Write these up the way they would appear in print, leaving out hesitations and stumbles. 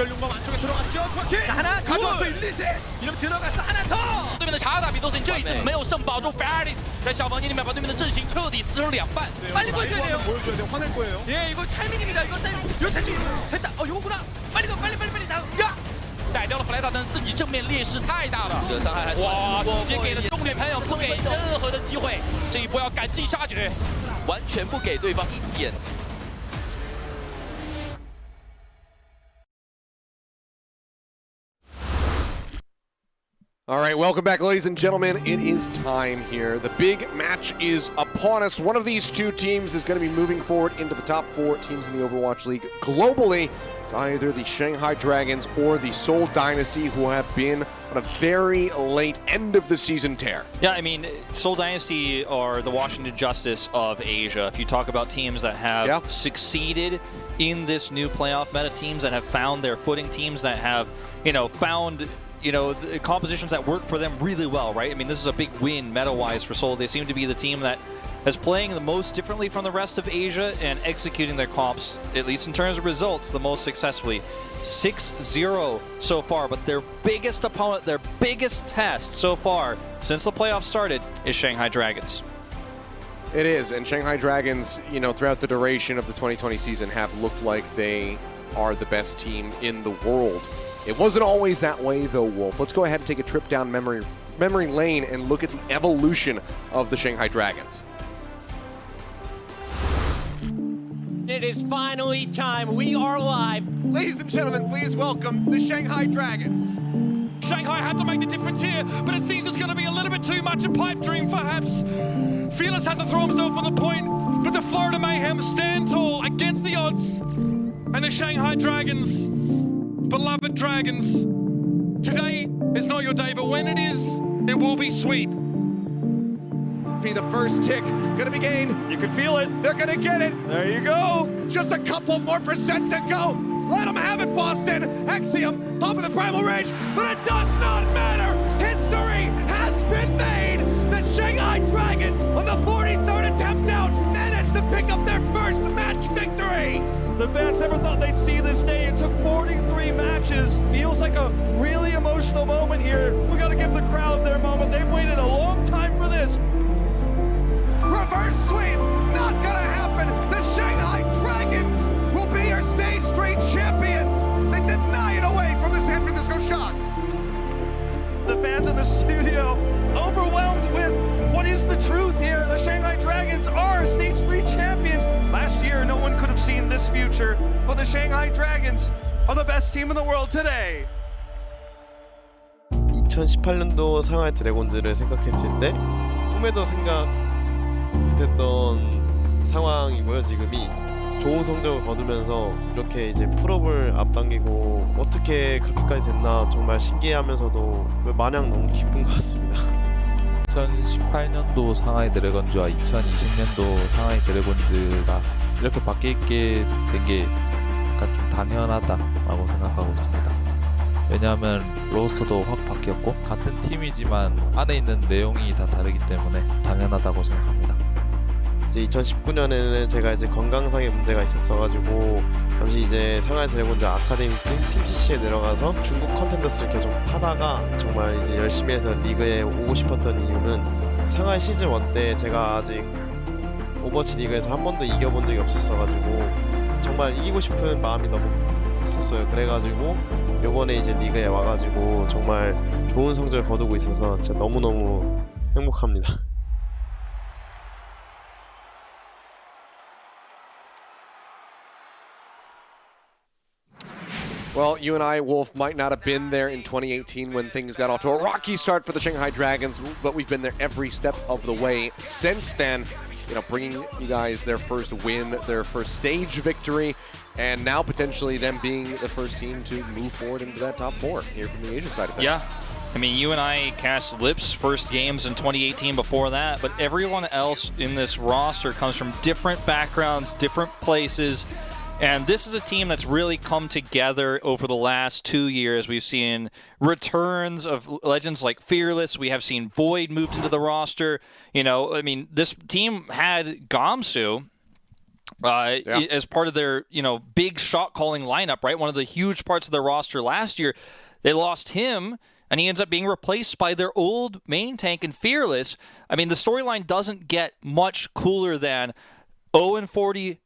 집결용감 안쪽에 들어갔죠. 정확히. 자, 하나, 가져왔어. 둘. 1, 2, 셋. 이러면 들어갔어. 하나 더. 对面的查打比都行，这一次没有胜保住 Ferris， 在小房间里面把对面的阵型彻底撕成两半。 빨리 보여줘야 돼요. 보여줘야 돼요. 화낼 거예요. 예, 이거 타이밍입니다. 이거 대충 됐다. 요거구나. 빨리 더, 빨리 다음. 야. 带掉了弗莱达登，自己正面劣势太大了。这个伤害还是哇，直接给了重点朋友，不给任何的机会。这一波要赶尽杀绝，完全不给对方一点。 All right, welcome back, ladies and gentlemen. It is time here. The big match is upon us. One of these two teams is going to be moving forward into the top 4 teams in the Overwatch League. Globally, it's either the Shanghai Dragons or the Seoul Dynasty, who have been on a very late end of the season tear. Yeah, I mean, Seoul Dynasty are the Washington Justice of Asia. If you talk about teams that have succeeded in this new playoff meta, teams that have found their footing, teams that have, found the compositions that work for them really well, right? I mean, this is a big win meta-wise for Seoul. They seem to be the team that is playing the most differently from the rest of Asia and executing their comps, at least in terms of results, the most successfully. 6-0 so far, but their biggest opponent, their biggest test so far since the playoffs started is Shanghai Dragons. It is, and Shanghai Dragons, throughout the duration of the 2020 season have looked like they are the best team in the world. It wasn't always that way, though, Wolf. Let's go ahead and take a trip down memory lane and look at the evolution of the Shanghai Dragons. It is finally time. We are live. Ladies and gentlemen, please welcome the Shanghai Dragons. Shanghai had to make the difference here, but it seems it's going to be a little bit too much a pipe dream, perhaps. Fearless has to throw himself on the point, but the Florida Mayhem stand tall against the odds. And the Shanghai Dragons, beloved Dragons, today is not your day, but when it is, it will be sweet. Be the first tick, gonna be gained. You can feel it. They're gonna get it. There you go. Just a couple more percent to go. Let them have it, Boston. Axiom, top of the primal range, but it does not matter. History has been made. The Shanghai Dragons, on the 43rd attempt out, managed to pick up their first match victory. The fans never thought they'd see this day. It took 43 matches. Feels like a really emotional moment here. We got to give the crowd their moment. They've waited a long time for this. Reverse sweep, not gonna happen. The Shanghai Dragons will be your stage 3 champions. They deny it away from the San Francisco Shock. The fans in the studio overwhelmed with what is the truth here. The Shanghai Dragons are stage 3 champions. Last year, no one could have seen this future, but the Shanghai Dragons are the best team in the world today. 2018년도 상하이 드래곤즈를 생각했을 때 꿈에도 생각 못했던 상황이고요. 지금이 좋은 성적을 거두면서 이렇게 이제 풀업을 앞당기고 어떻게 그렇게까지 됐나 정말 신기해하면서도 마냥 너무 기쁜 것 같습니다. 2018년도 상하이 드래곤즈와 2020년도 상하이 드래곤즈가 이렇게 바뀌게 된 게 약간 좀 당연하다라고 생각하고 있습니다. 왜냐하면 로스터도 확 바뀌었고 같은 팀이지만 안에 있는 내용이 다 다르기 때문에 당연하다고 생각합니다. 이제 2019년에는 제가 이제 건강상의 문제가 있었어가지고 잠시 이제 상하이 드래곤즈 아카데미 팀 CC에 내려가서 중국 컨텐더스를 계속 하다가 정말 이제 열심히 해서 리그에 오고 싶었던 이유는 상하이 시즌 1 때 제가 아직 오버워치 리그에서 한 번도 이겨본 적이 없었어가지고 정말 이기고 싶은 마음이 너무 컸었어요. 그래가지고 요번에 이제 리그에 와가지고 정말 좋은 성적을 거두고 있어서 진짜 너무너무 행복합니다. Well, you and I, Wolf, might not have been there in 2018 when things got off to a rocky start for the Shanghai Dragons, but we've been there every step of the way since then, bringing you guys their first win, their first stage victory, and now potentially them being the first team to move forward into that top 4 here from the Asia side of things. Yeah. I mean, you and I cast Lips first games in 2018 before that, but everyone else in this roster comes from different backgrounds, different places. And this is a team that's really come together over the last 2 years. We've seen returns of legends like Fearless. We have seen Void moved into the roster. I mean, this team had Gamsu as part of their, big shot calling lineup, right? One of the huge parts of their roster last year. They lost him, and he ends up being replaced by their old main tank and Fearless. I mean, the storyline doesn't get much cooler than 0-40,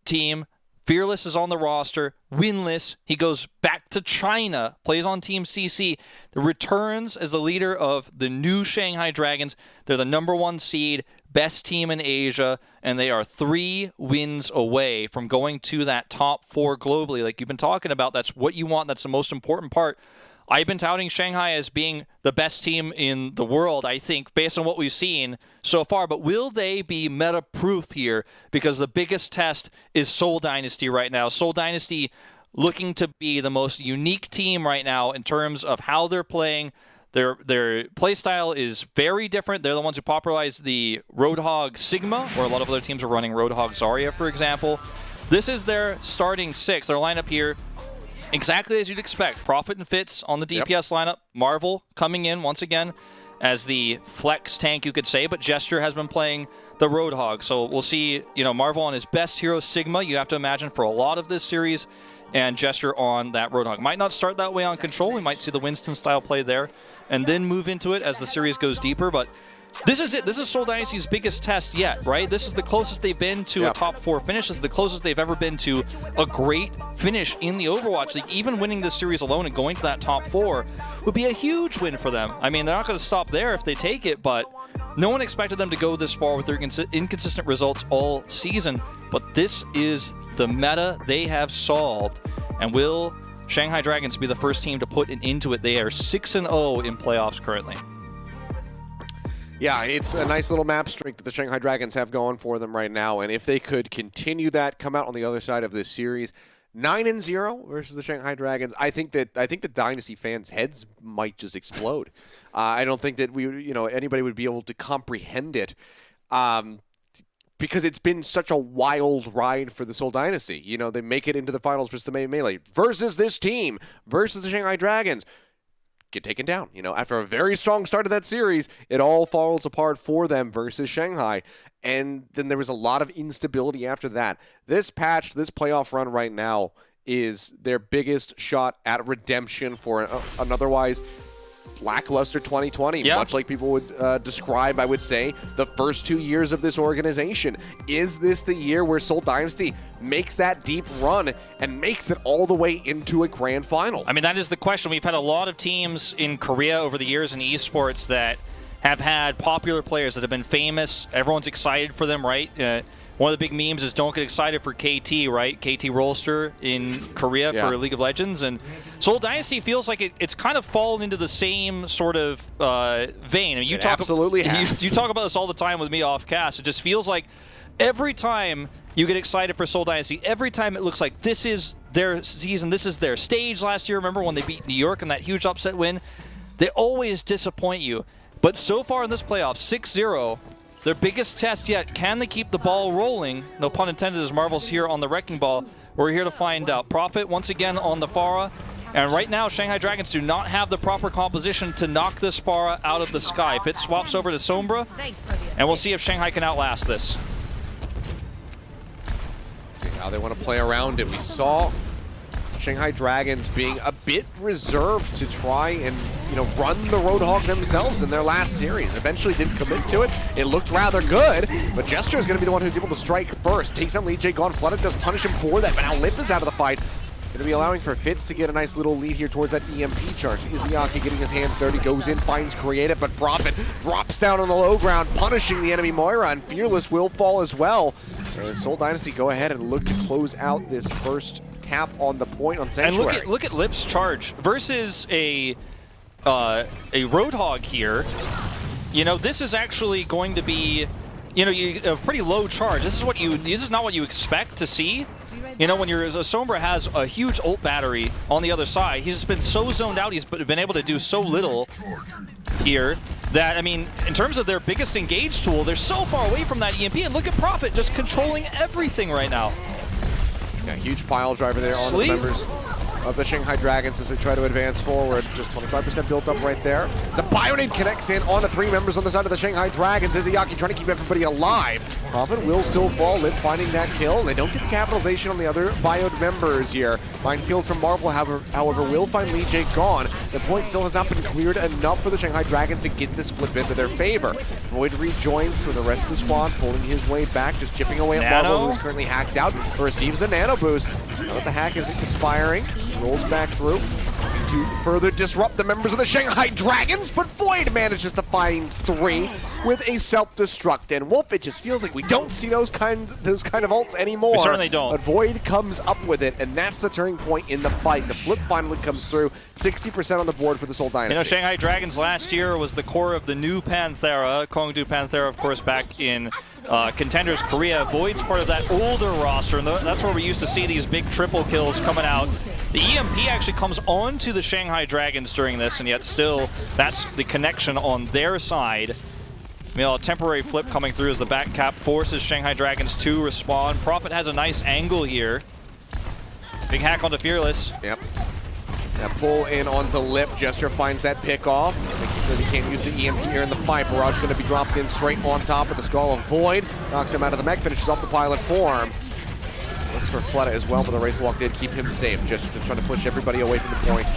team. Fearless is on the roster, winless. He goes back to China, plays on Team CC. The returns as the leader of the new Shanghai Dragons. They're the #1 seed, best team in Asia, and they are 3 wins away from going to that top 4 globally. Like you've been talking about, that's what you want. That's the most important part. I've been touting Shanghai as being the best team in the world, I think, based on what we've seen so far. But will they be meta-proof here? Because the biggest test is Seoul Dynasty right now. Seoul Dynasty looking to be the most unique team right now in terms of how they're playing. Their play style is very different. They're the ones who popularized the Roadhog Sigma, or a lot of other teams are running Roadhog Zarya, for example. This is their starting 6. Their lineup here, exactly as you'd expect. Prophet and Fitz on the DPS lineup. Marvel coming in once again as the flex tank, you could say, but Gesture has been playing the Roadhog. So we'll see, Marvel on his best hero, Sigma, you have to imagine, for a lot of this series, and Gesture on that Roadhog. Might not start that way on Control. We might see the Winston-style play there and then move into it as the series goes deeper, but this is it. This is Seoul Dynasty's biggest test yet, right? This is the closest they've been to a top 4 finish. This is the closest they've ever been to a great finish in the Overwatch League. Even winning this series alone and going to that top 4 would be a huge win for them. I mean, they're not going to stop there if they take it, but no one expected them to go this far with their inconsistent results all season. But this is the meta they have solved. And will Shanghai Dragons be the first team to put an end to it? They are 6-0 in playoffs currently. Yeah, it's a nice little map streak that the Shanghai Dragons have going for them right now, and if they could continue that, come out on the other side of this series, 9-0 versus the Shanghai Dragons, I think the Dynasty fans' heads might just explode. I don't think that anybody would be able to comprehend it, because it's been such a wild ride for the Seoul Dynasty. They make it into the finals versus the Melee versus this team versus the Shanghai Dragons. Get taken down. After a very strong start of that series, it all falls apart for them versus Shanghai. And then there was a lot of instability after that. This patch, this playoff run right now is their biggest shot at redemption for an otherwise lackluster 2020, much like people would describe, I would say, the first 2 years of this organization. Is this the year where Seoul Dynasty makes that deep run and makes it all the way into a grand final? I mean, that is the question. We've had a lot of teams in Korea over the years in esports that have had popular players that have been famous. Everyone's excited for them, right? One of the big memes is don't get excited for KT, right? KT Rolster in Korea for League of Legends. And Seoul Dynasty feels like it's kind of fallen into the same sort of vein. I mean, you talk about this all the time with me off cast. It just feels like every time you get excited for Seoul Dynasty, every time it looks like this is their season, this is their stage last year. Remember when they beat New York in that huge upset win? They always disappoint you. But so far in this playoff, 6-0, their biggest test yet. Can they keep the ball rolling? No pun intended, as Marvel's here on the Wrecking Ball. We're here to find out. Prophet once again on the Pharah. And right now, Shanghai Dragons do not have the proper composition to knock this Pharah out of the sky. Fitz swaps over to Sombra, and we'll see if Shanghai can outlast this. See how they want to play around it. We saw Shanghai Dragons being a bit reserved to try and run the Roadhog themselves in their last series. Eventually didn't commit to it. It looked rather good, but Gesture is going to be the one who's able to strike first. Takes down Lee Jae Gon. Flooded does punish him for that, but now Lip is out of the fight. Going to be allowing for Fitz to get a nice little lead here towards that EMP charge. Izayaki getting his hands dirty, goes in, finds Creative, but Prophet drops down on the low ground, punishing the enemy Moira, and Fearless will fall as well. And Seoul Dynasty go ahead and look to close out this first cap on the point on Sanctuary. And look at Lip's charge versus a Roadhog here. This is actually going to be a pretty low charge. This is not what you expect to see. When Sombra has a huge ult battery on the other side, he's just been so zoned out, he's been able to do so little here that, I mean, in terms of their biggest engage tool, they're so far away from that EMP, and look at Prophet just controlling everything right now. Yeah, huge pile driver there on the members of the Shanghai Dragons as they try to advance forward. Just 25% built up right there. The Bionade connects in on the 3 members on the side of the Shanghai Dragons. Izayaki trying to keep everybody alive. Prophet will still fall, Lip finding that kill. They don't get the capitalization on the other Biode members here. Minefield from Marvel, however, will find Lee J gone. The point still has not been cleared enough for the Shanghai Dragons to get this flip into their favor. Void rejoins with the rest of the squad pulling his way back, just chipping away at Marvel, who's currently hacked out, receives a nano boost. Now that the hack is expiring, rolls back through to further disrupt the members of the Shanghai Dragons, but Void manages to find 3 with a self-destruct. And Wolf, it just feels like we don't see those kind of ults anymore. We certainly don't. But Void comes up with it, and that's the turning point in the fight. The flip finally comes through. 60% on the board for the Seoul Dynasty. You know, Shanghai Dragons last year was the core of the new Panthera. Kongdu Panthera, of course, back in Contenders Korea. Void's part of that older roster, and that's where we used to see these big triple kills coming out. The EMP actually comes onto the Shanghai Dragons during this, and yet still, that's the connection on their side. You know, a temporary flip coming through as the back cap forces Shanghai Dragons to respawn. Prophet has a nice angle here. Big hack onto Fearless. Yep. That pull in onto Lip. Gesture finds that pick off. Because he can't use the EMP here in the fight. Barrage going to be dropped in straight on top of the skull of Void. Knocks him out of the mech, finishes off the pilot form. Looks for Fleta as well, but the Wraith Walk did keep him safe. Just trying to push everybody away from the point.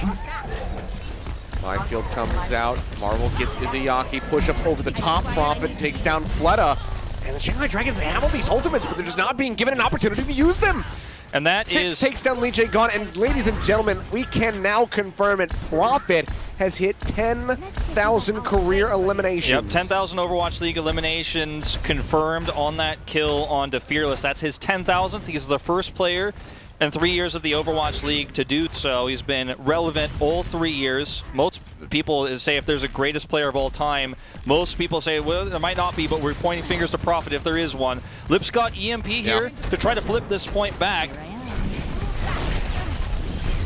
Minefield comes out. Marvel gets Izayaki. Push up over the top. Prophet takes down Fleta. And the Shanghai Dragons have all these ultimates, but they're just not being given an opportunity to use them. And that Fitz takes down Lee J gone, and ladies and gentlemen, we can now confirm it. Prophet has hit 10,000 career eliminations. Yep, 10,000 Overwatch League eliminations confirmed on that kill onto Fearless. That's his 10,000th. He's the first player in 3 years of the Overwatch League to do so. He's been relevant all 3 years. Most people say if there's a greatest player of all time, most people say, well, there might not be, but we're pointing fingers to Prophet if there is one. Lip's got EMP here to try to flip this point back.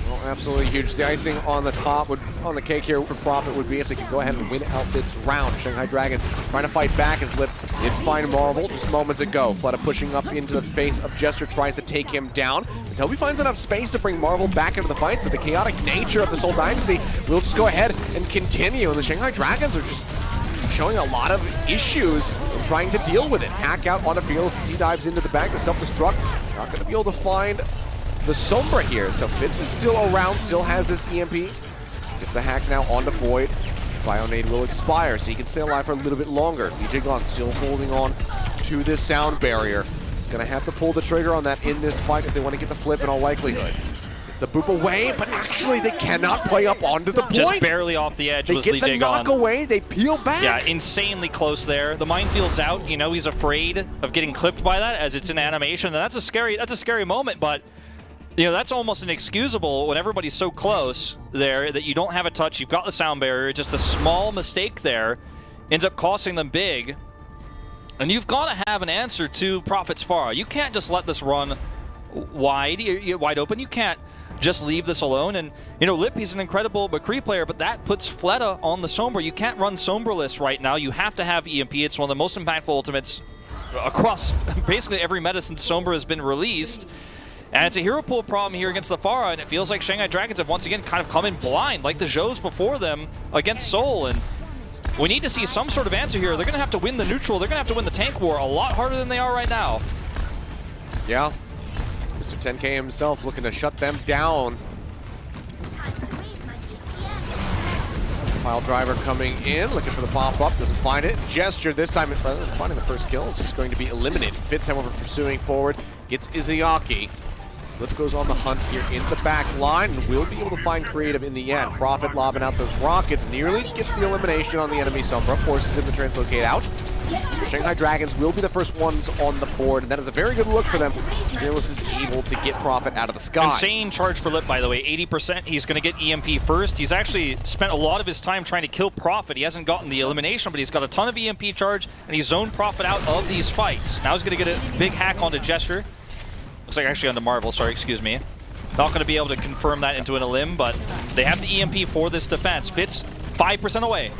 Well, absolutely huge. The icing on the top, on the cake here for Prophet would be if they could go ahead and win out this round. Shanghai Dragons trying to fight back as Lip did find Marvel just moments ago. Fleta pushing up into the face of Gesture, tries to take him down. Until he finds enough space to bring Marvel back into the fight, so the chaotic nature of the Seoul Dynasty will just go ahead and continue. And the Shanghai Dragons are just showing a lot of issues in trying to deal with it. Hack out on a Fearless as he dives into the back. The self-destruct, not going to be able to find the Sombra here. So Fitz is still around, still has his EMP. Gets the hack now onto Void. Bionade will expire, so he can stay alive for a little bit longer. DJ Gon still holding on to this sound barrier. He's going to have to pull the trigger on that in this fight if they want to get the flip in all likelihood. It's a boop away, but actually they cannot play up onto the point. Just barely off the edge was They Lee get J the gone. knock away, they peel back. Yeah, insanely close there. The minefield's out. You know, he's afraid of getting clipped by that as it's in animation. And that's a scary moment, but you know, that's almost inexcusable when everybody's so close there that you don't have a touch. You've got the sound barrier. Just a small mistake there ends up costing them big. And you've got to have an answer to Prophet's Pharah. You can't just let this run wide open. You can't just leave this alone. And, you know, Lip, he's an incredible McCree player, but that puts Fleta on the Sombra. You can't run Sombraless right now. You have to have EMP. It's one of the most impactful ultimates across basically every meta since Sombra has been released. And it's a hero pool problem here against the Pharah, and it feels like Shanghai Dragons have once again kind of come in blind, like the Zhous before them against Seoul. And we need to see some sort of answer here. They're going to have to win the neutral. They're going to have to win the tank war a lot harder than they are right now. Yeah. Mr. 10K himself looking to shut them down. Pile driver coming in, looking for the pop-up, doesn't find it. Gesture this time, finding the first kill, is just going to be eliminated. Fitz, however, pursuing forward, gets Izayaki. Lip goes on the hunt here in the back line and will be able to find creative in the end. Prophet lobbing out those rockets, nearly gets the elimination on the enemy Sombra, forces him to translocate out. The Shanghai Dragons will be the first ones on the board, and that is a very good look for them. Fearless is able to get Prophet out of the sky. Insane charge for Lip, by the way. 80%. He's going to get EMP first. He's actually spent a lot of his time trying to kill Prophet. He hasn't gotten the elimination, but he's got a ton of EMP charge, and he's zoned Prophet out of these fights. Now he's going to get a big hack onto Gesture. Looks like actually onto Marvel, sorry, excuse me. Not going to be able to confirm that into an elim, but they have the EMP for this defense. Fitz 5% away.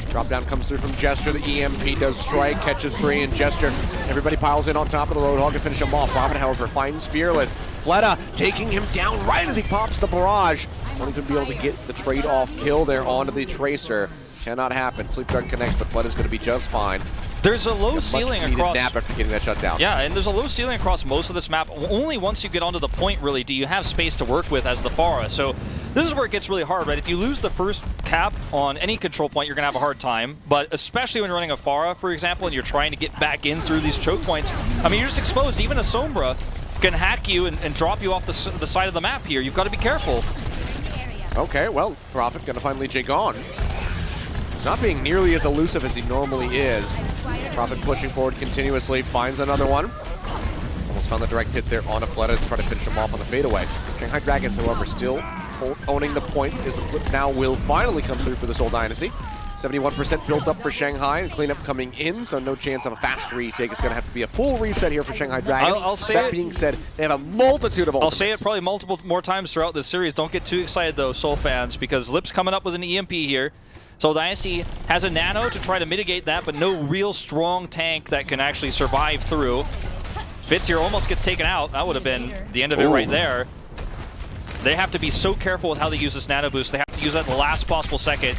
Drop down comes through from Gesture. The EMP does strike, catches Bree and Gesture. Everybody piles in on top of the Roadhog to finish him off. Prophet, however, finds Fearless. Fleta taking him down right as he pops the barrage. Wanting to be able to get the trade-off kill there onto the Tracer. Cannot happen. Sleep Dart connects, but Fleta's going to be just fine. There's a low ceiling across. Nap after getting that shut down. Yeah, and there's a low ceiling across most of this map. Only once you get onto the point, really, do you have space to work with as the Pharah. So this is where it gets really hard, right? If you lose the first cap on any control point, you're going to have a hard time. But especially when you're running a Pharah, for example, and you're trying to get back in through these choke points, I mean, you're just exposed. Even a Sombra can hack you and drop you off the side of the map here. You've got to be careful. Okay, well, Prophet going to find Lee Jae gone. He's not being nearly as elusive as he normally is. Prophet pushing forward continuously, finds another one. Almost found the direct hit there on a Fleta to try to finish him off on the fadeaway. Shanghai Dragons, however, still owning the point as the flip now will finally come through for the Seoul Dynasty. 71% built up for Shanghai, and cleanup coming in, so no chance of a fast retake. It's going to have to be a full reset here for Shanghai Dragons. I'll say that being said, they have a multitude of ultimates. I'll say it probably multiple more times throughout this series. Don't get too excited, though, Seoul fans, because Lip's coming up with an EMP here. Seoul Dynasty has a nano to try to mitigate that, but no real strong tank that can actually survive through. Fitz here almost gets taken out. That would have been the end of it right there. They have to be so careful with how they use this nano boost. They have to use that in the last possible second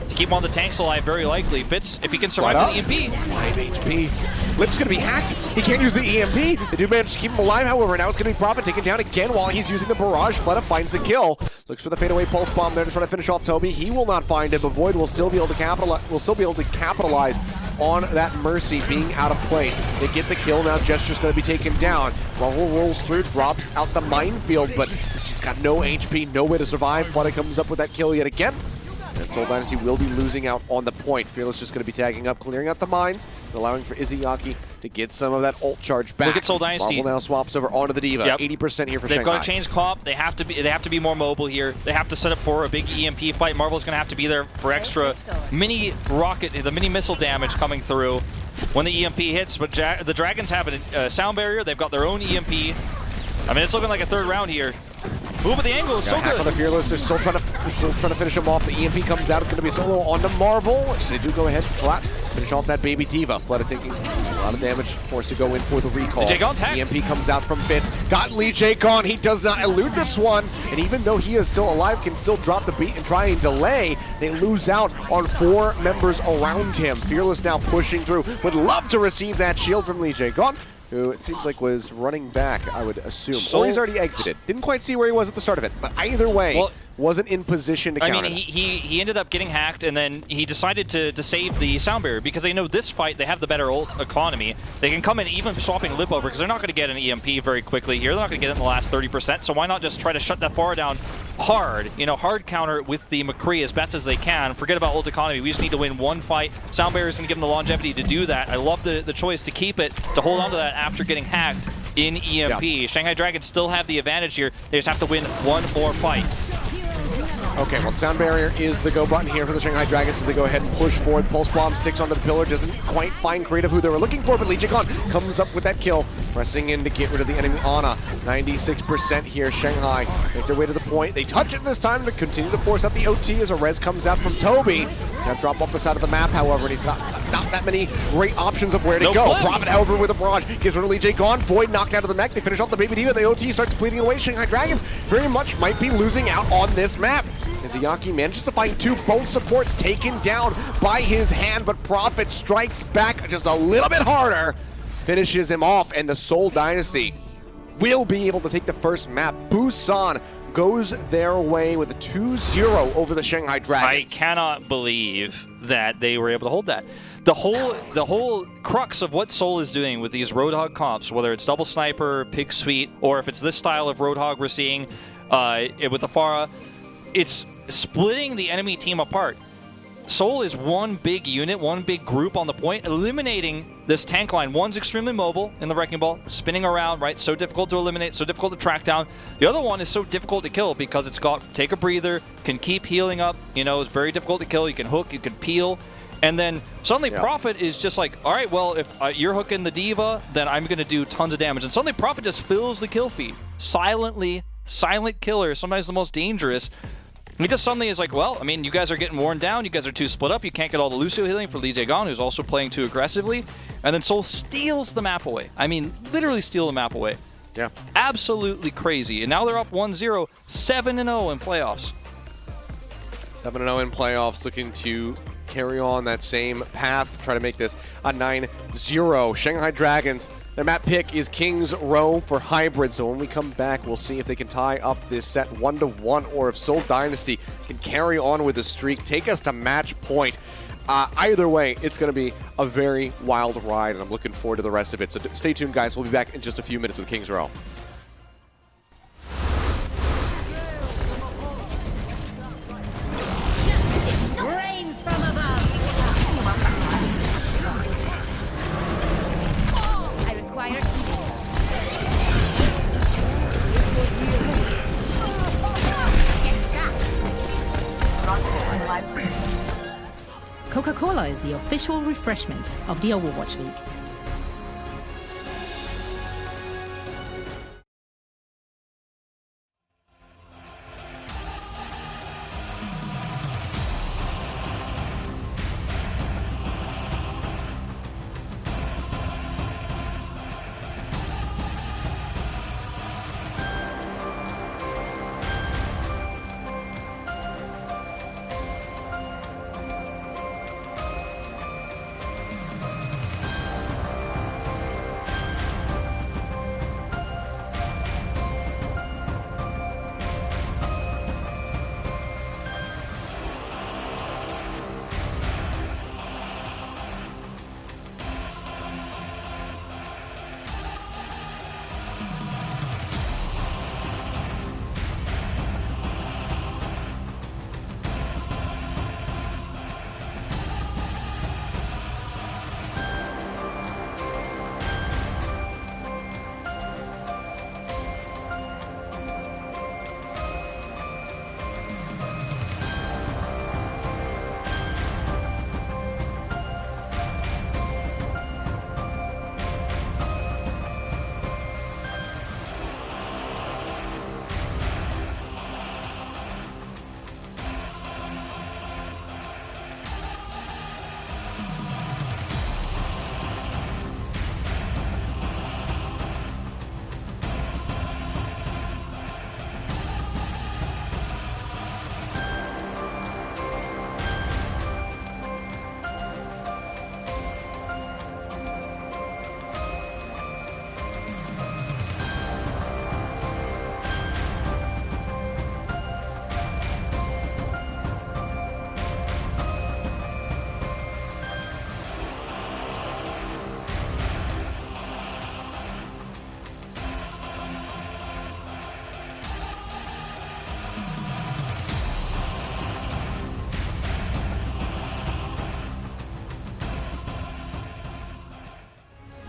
to keep one of the tanks alive, very likely. Fitz, if he can survive the EMP. 5 HP. Lip's going to be hacked. He can't use the EMP. They do manage to keep him alive, however. Now it's going to be Prophet taken down again while he's using the barrage. Fleta finds the kill. Looks for the fadeaway pulse bomb there to try to finish off Toby. He will not find it, but Void will still be able to capitalize on that Mercy being out of play. They get the kill. Now Gesture's going to be taken down. Rahul rolls through, drops out the minefield, but he's just got no HP, no way to survive. Fleta comes up with that kill yet again. And Seoul Dynasty will be losing out on the point. Fearless just going to be tagging up, clearing out the mines, allowing for Izayaki to get some of that ult charge back. Look at Seoul Dynasty. Marvel now swaps over onto the Diva. 80% here for Shanghai. They've got to change comp. They have to be more mobile here. They have to set up for a big EMP fight. Marvel's going to have to be there for extra mini rocket, the mini missile damage coming through when the EMP hits. But the Dragons have a sound barrier. They've got their own EMP. I mean, it's looking like a third round here. Ooh, but the angle is so good. On the Fearless, they're still trying to finish him off. The EMP comes out. It's going to be a solo onto Marvel. So they do go ahead, flat, finish off that baby Diva. Fleta taking a lot of damage, forced to go in for the recall. Lee Jae Gon's hacked. EMP comes out from Fitz. Got Lee Jae Gon. He does not elude this one. And even though he is still alive, can still drop the beat and try and delay. They lose out on 4 members around him. Fearless now pushing through. Would love to receive that shield from Lee Jae Gon, who it seems like was running back, I would assume. Or he's already exited. Didn't quite see where he was at the start of it, but either way, wasn't in position to counter. I mean, he ended up getting hacked, and then he decided to save the sound barrier because they know this fight, they have the better ult economy. They can come in even swapping Lip over because they're not going to get an EMP very quickly here. They're not going to get it in the last 30%, so why not just try to shut that Pharah down hard, hard counter with the McCree as best as they can. Forget about ult economy. We just need to win one fight. Sound barrier is going to give them the longevity to do that. I love the choice to keep it, to hold on to that after getting hacked in EMP. Yeah. Shanghai Dragons still have the advantage here. They just have to win one more fight. Okay, well, sound barrier is the go button here for the Shanghai Dragons as they go ahead and push forward. Pulse bomb sticks onto the pillar, doesn't quite find creative who they were looking for, but Lee Jae Gon comes up with that kill, pressing in to get rid of the enemy Ana. 96% here, Shanghai make their way to the point. They touch it this time to continue to force out the OT as a res comes out from Toby. Now drop off the side of the map, however, and he's got not that many great options of where to go. Prophet, however, with a barrage, gives rid of Lee Jae Gon. Void knocked out of the mech. They finish off the Baby Diva. The OT starts bleeding away. Shanghai Dragons very much might be losing out on this map. Izayaki manages to find 2, both supports taken down by his hand, but Prophet strikes back just a little bit harder, finishes him off, and the Seoul Dynasty will be able to take the first map. Busan goes their way with a 2-0 over the Shanghai Dragons. I cannot believe that they were able to hold that. The whole crux of what Seoul is doing with these Roadhog comps, whether it's double sniper, pig's feet, or if it's this style of Roadhog we're seeing with the Pharah, it's splitting the enemy team apart. Seoul is one big unit, one big group on the point, eliminating this tank line. One's extremely mobile in the Wrecking Ball, spinning around, right? So difficult to eliminate, so difficult to track down. The other one is so difficult to kill because it's got take a breather, can keep healing up, it's very difficult to kill. You can hook, you can peel. And then suddenly Prophet is just like, all right, well, if you're hooking the Diva, then I'm going to do tons of damage. And suddenly Prophet just fills the kill feed. Silently, silent killer, sometimes the most dangerous. He just suddenly is like, well, I mean, you guys are getting worn down. You guys are too split up. You can't get all the Lucio healing for Lee Jae Gon, who's also playing too aggressively. And then Seoul steals the map away. I mean, literally steal the map away. Yeah. Absolutely crazy. And now they're up 1-0, 7-0 in playoffs. 7-0 in playoffs, looking to carry on that same path, try to make this a 9-0. Shanghai Dragons, their map pick is King's Row for Hybrid, so when we come back, we'll see if they can tie up this set 1-1 or if Seoul Dynasty can carry on with the streak, take us to match point. Either way, it's going to be a very wild ride, and I'm looking forward to the rest of it. So stay tuned, guys. We'll be back in just a few minutes with King's Row. Coca-Cola is the official refreshment of the Overwatch League.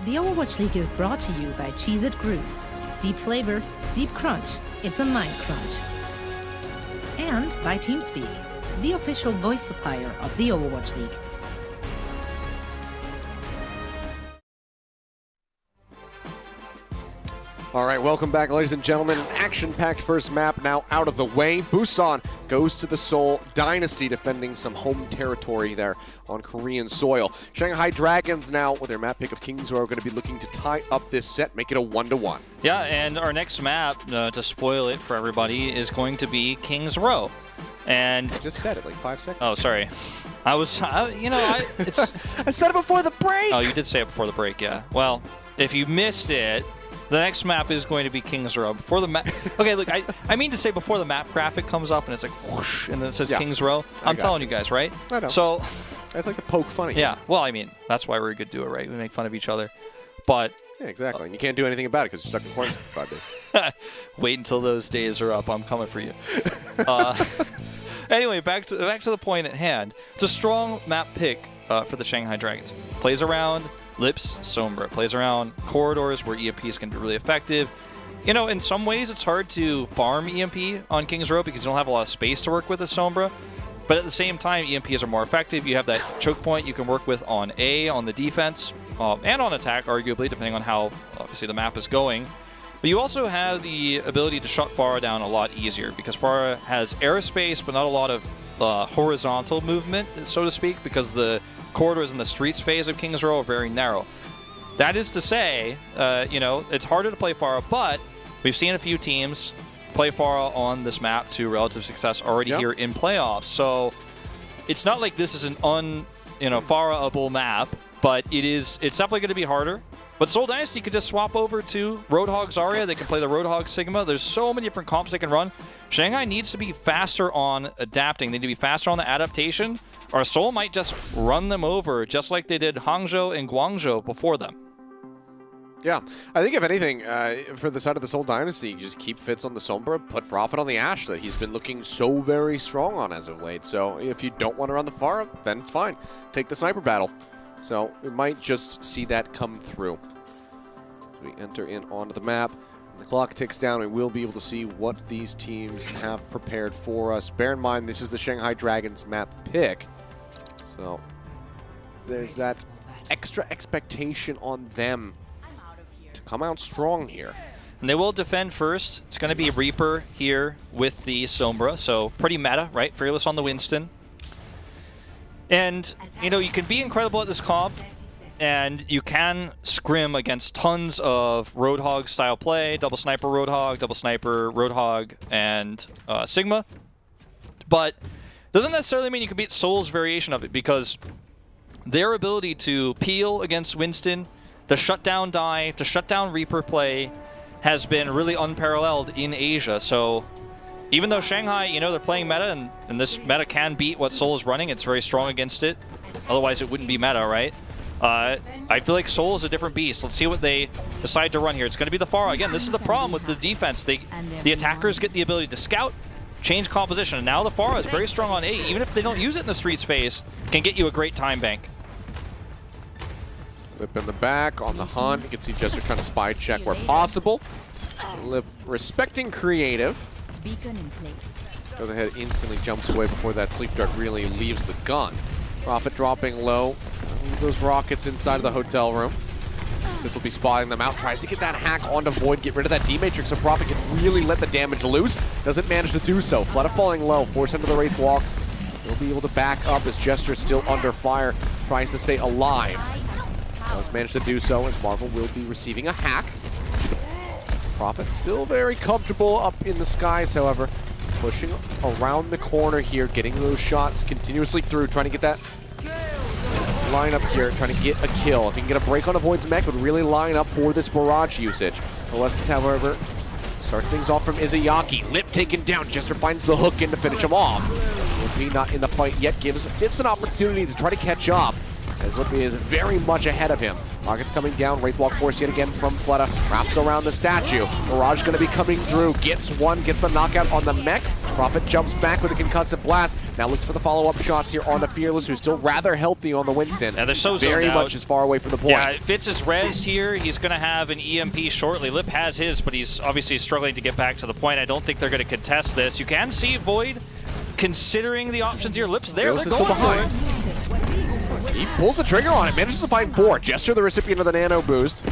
The Overwatch League is brought to you by Cheez-It Grooves. Deep flavor, deep crunch. It's a mind crunch. And by TeamSpeak, the official voice supplier of the Overwatch League. All right, welcome back, ladies and gentlemen. An action-packed first map now out of the way. Busan goes to the Seoul Dynasty, defending some home territory there on Korean soil. Shanghai Dragons now, with their map pick of King's Row, are going to be looking to tie up this set, make it a 1-1. Yeah, and our next map, to spoil it for everybody, is going to be King's Row. And I just said it like 5 seconds. Oh, sorry. It's. I said it before the break. Oh, you did say it before the break, yeah. Well, if you missed it, the next map is going to be King's Row. Before the map, okay, look, I mean to say before the map graphic comes up and it's like whoosh, and then it says King's Row. I'm telling you guys, right? I know. So that's like the poke funny. Yeah. Well, I mean, that's why we're a good duo, right? We make fun of each other, but yeah, exactly. And you can't do anything about it because you're stuck in quarantine for 5 days. Wait until those days are up. I'm coming for you. Anyway, back to the point at hand. It's a strong map pick for the Shanghai Dragons. Plays around Lips, Sombra. Plays around corridors where EMPs can be really effective. You know, in some ways, it's hard to farm EMP on King's Row because you don't have a lot of space to work with as Sombra. But at the same time, EMPs are more effective. You have that choke point you can work with on A, on the defense, and on attack, arguably, depending on how, obviously, the map is going. But you also have the ability to shut Pharah down a lot easier because Pharah has aerospace, but not a lot of horizontal movement, so to speak, because the corridors in the streets phase of King's Row are very narrow. That is to say, you know, it's harder to play Pharah, but we've seen a few teams play Pharah on this map to relative success already here in playoffs. So it's not like this is an Farah-able map, but it's definitely going to be harder. But Seoul Dynasty could just swap over to Roadhog Zarya. They can play the Roadhog Sigma. There's so many different comps they can run. Shanghai needs to be faster on adapting. They need to be faster on the adaptation, or Seoul might just run them over, just like they did Hangzhou and Guangzhou before them. Yeah, I think if anything, for the side of the Seoul Dynasty, you just keep Fitz on the Sombra, put Prophet on the Ashe that he's been looking so very strong on as of late. So if you don't want to run the Pharah, then it's fine. Take the sniper battle. So we might just see that come through. As we enter in onto the map, and the clock ticks down, we will be able to see what these teams have prepared for us. Bear in mind, this is the Shanghai Dragons map pick. So there's that extra expectation on them to come out strong here. And they will defend first. It's going to be Reaper here with the Sombra, so pretty meta, right? Fearless on the Winston. And, you know, you can be incredible at this comp, and you can scrim against tons of Roadhog style play, double sniper Roadhog, and Sigma. But doesn't necessarily mean you can beat Seoul's variation of it, because their ability to peel against Winston, the shutdown dive, the shutdown Reaper play has been really unparalleled in Asia. So even though Shanghai, you know, they're playing meta, and this meta can beat what Seoul is running, it's very strong against it. Otherwise, it wouldn't be meta, right? I feel like Seoul is a different beast. Let's see what they decide to run here. It's going to be the Pharah. Again, this is the problem with the defense. The attackers get the ability to scout, change composition, and now the Pharah is very strong on A. Even if they don't use it in the streets phase, can get you a great time bank. Lip in the back, on the hunt. You can see Jester trying to spy check where possible. Lip respecting creative. Beacon in place. Goes ahead, instantly jumps away before that sleep dart really leaves the gun. Prophet dropping low. Those rockets inside of the hotel room. This will be spotting them out. Tries to get that hack onto Void, get rid of that D-Matrix, so Prophet can really let the damage loose. Doesn't manage to do so. Fleta falling low, forced into the Wraith Walk. He'll be able to back up as Jester still under fire. Tries to stay alive. Does manage to do so as Marvel will be receiving a hack. Prophet still very comfortable up in the skies, however. Pushing around the corner here, getting those shots continuously through, trying to get that line up here, trying to get a kill. If he can get a break on a Void's mech, would really line up for this barrage usage. The lessons, however, starts things off from Izayaki. Lip taken down, Jester finds the hook in to finish him off. Lippy not in the fight yet, gives Fitz an opportunity to try to catch up, as Lippy is very much ahead of him. Rockets coming down, Wraithwalk force yet again from Fleta, wraps around the statue. Mirage going to be coming through, gets one, gets the knockout on the mech. Prophet jumps back with a concussive blast. Now looks for the follow-up shots here on the Fearless, who's still rather healthy on the Winston. Yeah, they're so very zoned much out. as far away from the point. Yeah, Fitz is rezzed here. He's going to have an EMP shortly. Lip has his, but he's obviously struggling to get back to the point. I don't think they're going to contest this. You can see Void considering the options here. Lip's there. Fearless They're is still going behind. for it. He pulls the trigger on it, manages to find 4. Jester, the recipient of the nano boost.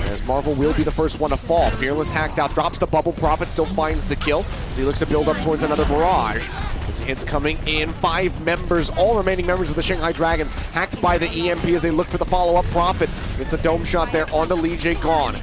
As Marvel will be the first one to fall. Fearless hacked out, drops the bubble. Prophet still finds the kill as he looks to build up towards another barrage. His hits coming in. 5 members, all remaining members of the Shanghai Dragons, hacked by the EMP as they look for the follow-up. Prophet gets a dome shot there onto Lee J. Gone.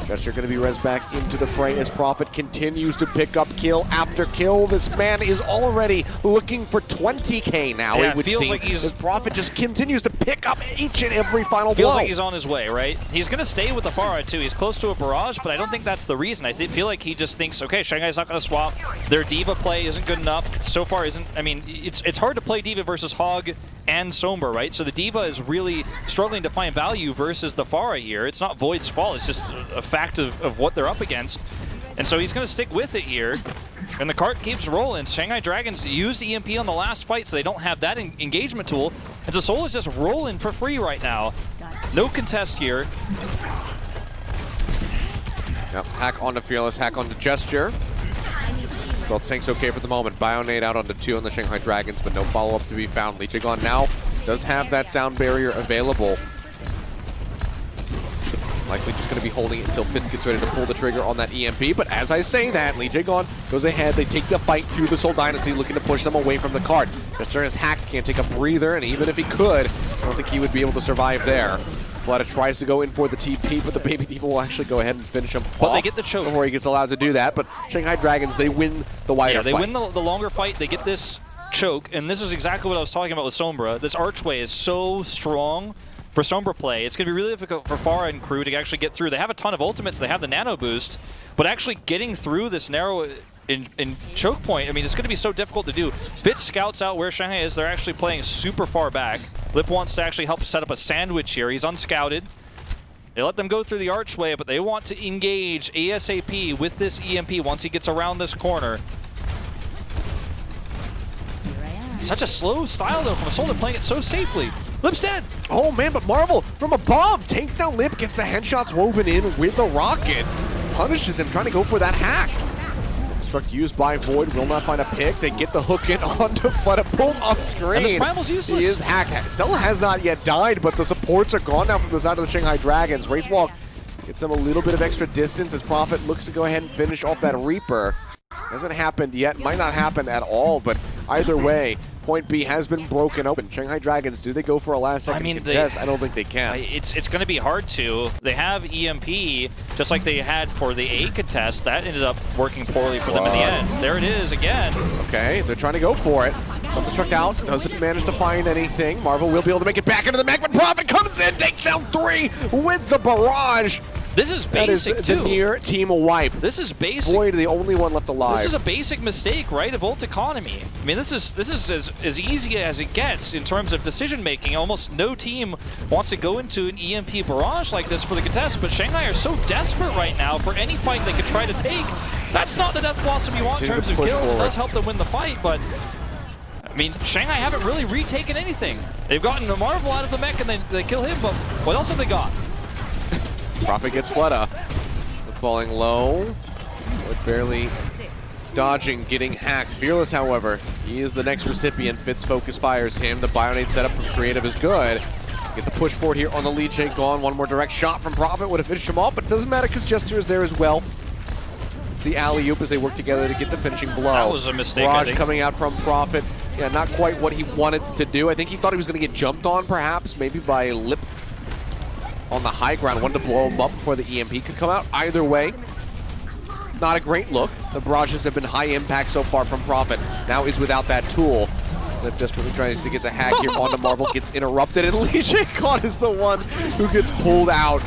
Jester going to be res back into the fray as Prophet continues to pick up kill after kill. This man is already looking for 20k now, Yeah, it would feels seem. like he's- as Prophet just continues to pick up each and every final Feels blow. like he's on his way, right? He's going to stay with the Pharah too. He's close to a barrage, but I don't think that's the reason. I feel like he just thinks, okay, Shanghai's not going to swap. Their D.Va play isn't good enough. So far isn't, I mean, it's hard to play D.Va versus Hog and Sombra, right? So the D.Va is really struggling to find value versus the Pharah here. It's not Void's fault. It's just a fact of what they're up against. And so he's going to stick with it here. And the cart keeps rolling. Shanghai Dragons used EMP on the last fight, so they don't have that engagement tool. And so Seoul is just rolling for free right now. No contest here. Yep, hack onto Fearless, hack onto Gesture. Well, tank's okay for the moment. Bionade out onto 2 on the Shanghai Dragons, but no follow-up to be found. Lijigon now does have that sound barrier available. Likely just going to be holding it until Fitz gets ready to pull the trigger on that EMP. But as I say that, Lee Jae-gon goes ahead. They take the fight to the Seoul Dynasty, looking to push them away from the cart. Jester is hacked, can't take a breather, and even if he could, I don't think he would be able to survive there. Fleta tries to go in for the TP, but the Baby D.Va will actually go ahead and finish him But off they get the choke before he gets allowed to do that. But Shanghai Dragons, they win the wider Yeah, they fight. win the longer fight. They get this choke, and this is exactly what I was talking about with Sombra. This archway is so strong for Sombra play. It's going to be really difficult for Pharah and crew to actually get through. They have a ton of ultimates, they have the nano boost, but actually getting through this narrow in choke point, I mean, it's going to be so difficult to do. Fitz scouts out where Shanghai is. They're actually playing super far back. Lip wants to actually help set up a sandwich here. He's unscouted. They let them go through the archway, but they want to engage ASAP with this EMP once he gets around this corner. Such a slow style, though, from a Seoul. They're playing it so safely. Lip's dead. Oh, man, but Marvel from above takes down Lip, gets the headshots woven in with the rockets. Punishes him, trying to go for that hack. Construct used by Void, will not find a pick. They get the hook in onto Fleta, pulled off screen. And this Primal's useless. He is hacked. Cell has not yet died, but the supports are gone now from the side of the Shanghai Dragons. Wraithwalk gets him a little bit of extra distance as Prophet looks to go ahead and finish off that Reaper. Hasn't happened yet, might not happen at all, but either way, point B has been broken open. Shanghai Dragons, do they go for a last second contest? I don't think they can. It's going to be hard to. They have EMP, just like they had for the A contest. That ended up working poorly for them in the end. There it is again. Okay, they're trying to go for it. Self-destruct out, doesn't manage to find anything. Marvel will be able to make it back into the mech, but Prophet comes in, takes down 3 with the barrage. This is basic, that is too. The near team wipe. This is basic. Void, the only one left alive. This is a basic mistake, right, of ult economy. I mean, this is as easy as it gets in terms of decision making. Almost no team wants to go into an EMP barrage like this for the contest, but Shanghai are so desperate right now for any fight they could try to take. That's not the death blossom you want in terms of kills. Forward. It does help them win the fight, but I mean, Shanghai haven't really retaken anything. They've gotten the Marvel out of the mech and they kill him, but what else have they got? Prophet gets Fleta. Falling low. But barely dodging, getting hacked. Fearless, however, he is the next recipient. Fitz focus fires him. The Bionade setup from Creative is good. Get the push forward here on the lead. Jake gone. One more direct shot from Prophet would have finished him off, but it doesn't matter because Jester is there as well. It's the alley-oop as they work together to get the finishing blow. That was a mistake, Barrage coming out from Prophet. Yeah, not quite what he wanted to do. I think he thought he was going to get jumped on, perhaps, maybe by Lip on the high ground. Wanted to blow him up before the EMP could come out. Either way, not a great look. The barrages have been high impact so far from Prophet. Now is without that tool. Lip desperately trying to get the hack here onto Marvel. Gets interrupted, and Lee Jae-Gon is the one who gets pulled out.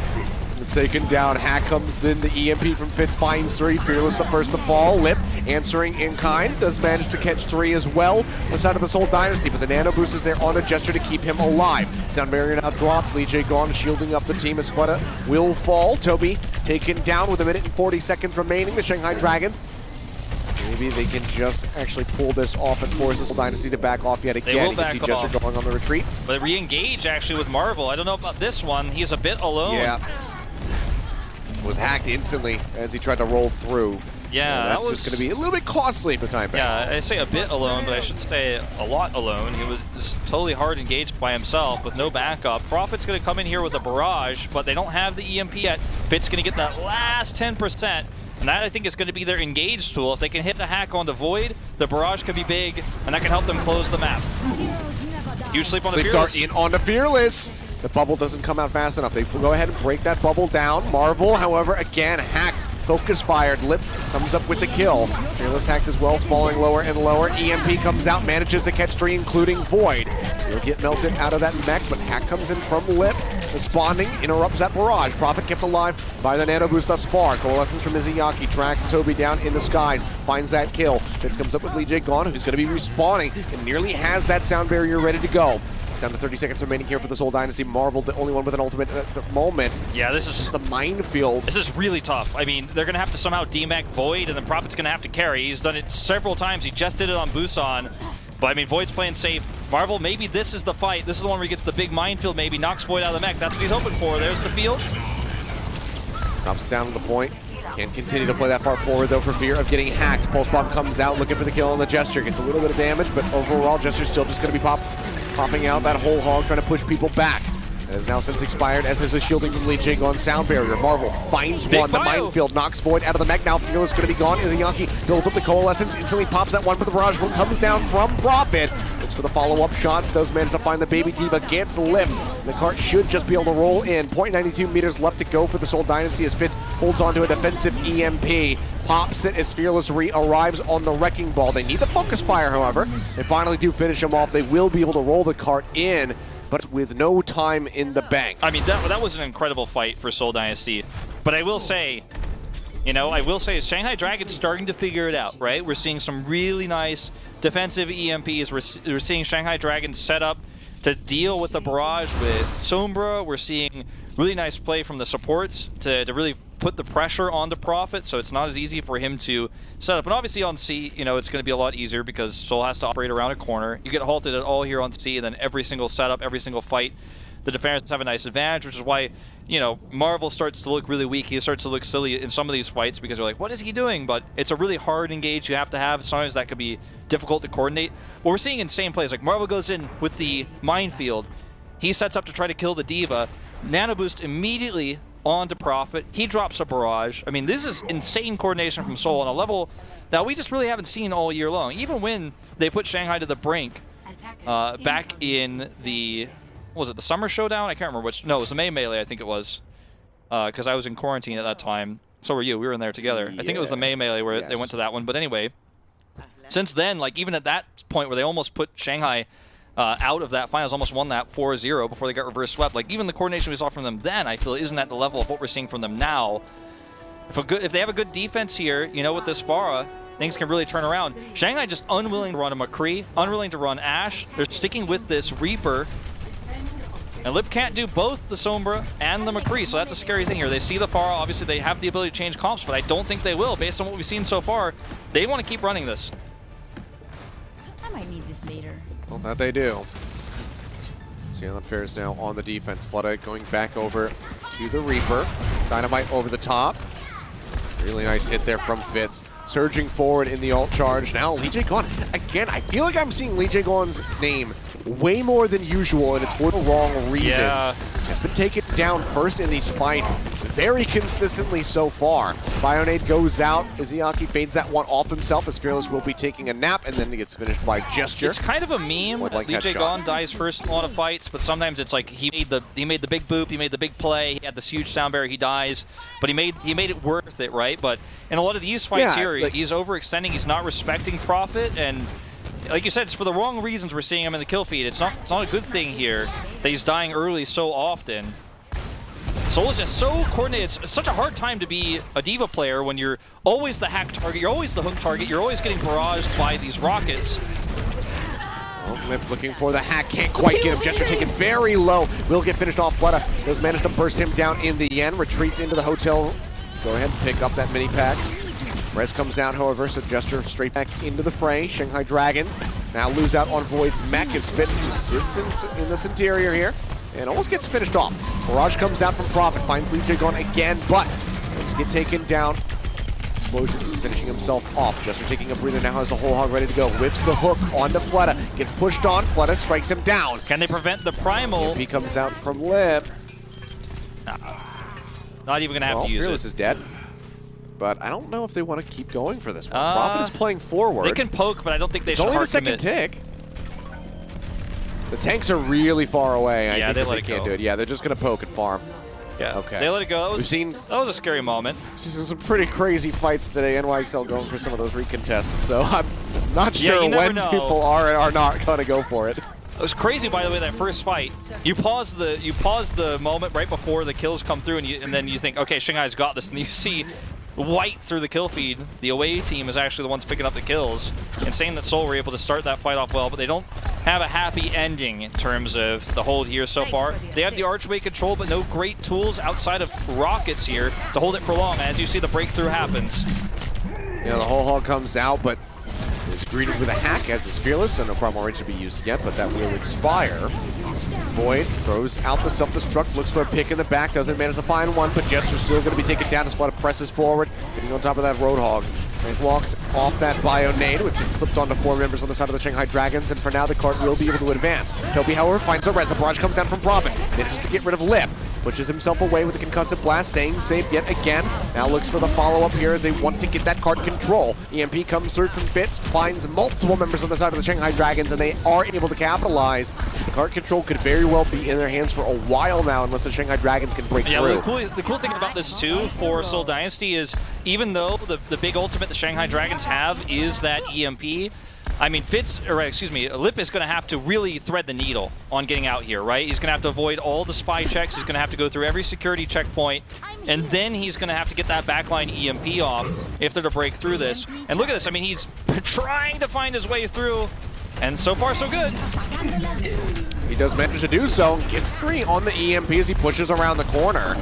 It's taken down. Hack comes in. The EMP from Fitz finds 3. Fearless the first to fall. Lip answering in kind. Does manage to catch 3 as well on the side of the Seoul Dynasty, but the nano boost is there on the Jester to keep him alive. Sound barrier now dropped. Lee Jae-Gon shielding up the team as Fleta will fall. Toby taken down with 1 minute and 40 seconds remaining. The Shanghai Dragons, maybe they can just actually pull this off and force the Seoul Dynasty to back off yet again. You can see Jester going on the retreat. But re-engage actually with Marvel. I don't know about this one. He's a bit alone. Yeah. Was hacked instantly as he tried to roll through. Yeah, that's just going to be a little bit costly for the time being. Yeah, I say a bit alone, but I should say a lot alone. He was totally hard engaged by himself with no backup. Prophet's going to come in here with a barrage, but they don't have the EMP yet. Fit's going to get that last 10%, and that I think is going to be their engage tool. If they can hit the hack onto Void, the barrage could be big, and that can help them close the map. Huge sleep on the Fearless. Dart in onto Fearless. The bubble doesn't come out fast enough. They go ahead and break that bubble down. Marvel, however, again hacked. Focus fired. Lip comes up with the kill. Fearless hacked as well, falling lower and lower. EMP comes out, manages to catch 3, including Void. He'll get melted out of that mech, but hack comes in from Lip. Responding, interrupts that barrage. Prophet kept alive by the nano boost thus far. Coalescence from Mizuyaki tracks Toby down in the skies, finds that kill. Fitz comes up with Lee Jae-Gon, who's going to be respawning and nearly has that sound barrier ready to go. Down to 30 seconds remaining here for the Seoul Dynasty. Marvel, the only one with an ultimate at the moment. Yeah, this is just the minefield. This is really tough. I mean, they're going to have to somehow demech Void, and then Prophet's going to have to carry. He's done it several times. He just did it on Busan. But, I mean, Void's playing safe. Marvel, maybe this is the fight. This is the one where he gets the big minefield, maybe. Knocks Void out of the mech. That's what he's hoping for. There's the field. Drops it down to the point. Can't continue to play that far forward, though, for fear of getting hacked. Pulse Bomb comes out, looking for the kill on the Jester. Gets a little bit of damage, but overall, Jester's still just going to be popping out that whole hog, trying to push people back. It has now since expired, as is the shielding from Lee Jae-Gon sound barrier. Marvel finds one. The minefield knocks Void out of the mech. Now Fearless going to be gone. Izuyaki builds up the Coalescence, instantly pops that one, but the barrage comes down from Prophet. Looks for the follow-up shots. Does manage to find the Baby Diva, gets Lip. The cart should just be able to roll in. 0.92 meters left to go for the Seoul Dynasty as Fitz holds on to a defensive EMP. Pops it as Fearless arrives on the Wrecking Ball. They need the focus fire, however. They finally do finish him off. They will be able to roll the cart in, but with no time in the bank. I mean, that was an incredible fight for Seoul Dynasty. But I will say, Shanghai Dragons starting to figure it out, right? We're seeing some really nice defensive EMPs. We're seeing Shanghai Dragons set up to deal with the barrage with Sombra. We're seeing really nice play from the supports to really put the pressure onto Prophet, so it's not as easy for him to set up. And obviously on C, it's going to be a lot easier because Seoul has to operate around a corner. You get halted at all here on C, and then every single setup, every single fight, the defenders have a nice advantage, which is why, Marvel starts to look really weak. He starts to look silly in some of these fights because you're like, what is he doing? But it's a really hard engage you have to have. Sometimes that could be difficult to coordinate. Well, we're seeing insane plays. Like Marvel goes in with the minefield. He sets up to try to kill the Diva. Nano Boost immediately onto Prophet. He drops a barrage. I mean, this is insane coordination from Seoul on a level that we just really haven't seen all year long. Even when they put Shanghai to the brink back in the, what was it, the Summer Showdown? I can't remember which. No, it was the May Melee, I think it was. Because I was in quarantine at that time. So were you. We were in there together. I think it was the May Melee where they went to that one. But anyway, since then, like even at that point where they almost put Shanghai out of that finals, almost won that 4-0 before they got reverse swept. Like even the coordination we saw from them then, I feel isn't at the level of what we're seeing from them now. If they have a good defense here, with this Pharah, things can really turn around. Shanghai just unwilling to run a McCree, unwilling to run Ashe. They're sticking with this Reaper. And Lip can't do both the Sombra and the McCree, so that's a scary thing here. They see the Pharah, obviously they have the ability to change comps, but I don't think they will. Based on what we've seen so far, they want to keep running this. I might need this later. Well, that they do. Seon Fares now on the defense. Flutter going back over to the Reaper. Dynamite over the top. Really nice hit there from Fitz. Surging forward in the ult charge. Now Lee Jae Gon. Again, I feel like I'm seeing Lee Jae Gon's name way more than usual, and it's for the wrong reasons. Yeah. Has been taken down first in these fights very consistently so far. Bionade goes out. Izayaki fades that one off himself as Fearless will be taking a nap, and then he gets finished by Gesture. It's kind of a meme. Lee Jae Gon dies first in a lot of fights, but sometimes it's like he made the big boop, he made the big play, he had this huge sound barrier, he dies, but he made it worth it, right? But in a lot of these fights here, he's overextending, he's not respecting Prophet, and like you said, it's for the wrong reasons we're seeing him in the kill feed. It's not a good thing here that he's dying early so often. Seoul is just so coordinated. It's such a hard time to be a Diva player when you're always the hack target, you're always the hook target, you're always getting barraged by these rockets. Oh, Lip looking for the hack, can't quite get him. Gesture taken very low. Will get finished off. Fleta does manage to burst him down in the end. Retreats into the hotel. Go ahead and pick up that mini pack. Res comes out, however, so Gesture straight back into the fray. Shanghai Dragons now lose out on Void's mech as Fitz just sits in this interior here and almost gets finished off. Barrage comes out from Prophet, finds Lee Jae Gon again, but does get taken down. Explosions finishing himself off. Gesture taking a breather, now has the whole hog ready to go. Whips the hook onto Fleta, gets pushed on. Fleta strikes him down. Can they prevent the primal? He comes out from Lip. Not even gonna have to use Fearless it. is dead. But I don't know if they want to keep going for this one. Prophet is playing forward. They can poke, but I don't think they should only hard the second commit. tick. The tanks are really far away. Yeah, I think they can't do it. Yeah, they're just going to poke and farm. Yeah, okay. They let it go. That was a scary moment. We've seen some pretty crazy fights today. NYXL going for some of those recontests, so I'm not sure when people are and are not going to go for it. It was crazy, by the way, that first fight. You pause the moment right before the kills come through, and then you think, okay, Shanghai's got this, and you see white through the kill feed. The away team is actually the ones picking up the kills. And saying that Seoul were able to start that fight off well, but they don't have a happy ending in terms of the hold here so far. They have the archway control, but no great tools outside of rockets here to hold it for long. As you see, the breakthrough happens. Yeah, the whole hog comes out, but is greeted with a hack as is Fearless, so no primal range to be used yet, but that will expire. Void throws out the self-destruct, looks for a pick in the back, doesn't manage to find one, but Jester's still going to be taken down as Fleta presses forward, getting on top of that Roadhog. And walks off that bio nade, which is clipped onto 4 members on the side of the Shanghai Dragons, and for now the cart will be able to advance. Toby, however, finds a res. The barrage comes down from Prophet, manages to get rid of Lip. Pushes himself away with the concussive blast, staying safe yet again. Now looks for the follow-up here as they want to get that card control. EMP comes through from Fitz, finds multiple members on the side of the Shanghai Dragons, and they are able to capitalize. The card control could very well be in their hands for a while now unless the Shanghai Dragons can break through. The cool thing about this too for Seoul Dynasty is even though the big ultimate the Shanghai Dragons have is that EMP, I mean, Lip is going to have to really thread the needle on getting out here, right? He's going to have to avoid all the spy checks. He's going to have to go through every security checkpoint, and then he's going to have to get that backline EMP off if they're to break through this. And look at this. I mean, he's trying to find his way through, and so far, so good. He does manage to do so. Gets 3 on the EMP as he pushes around the corner.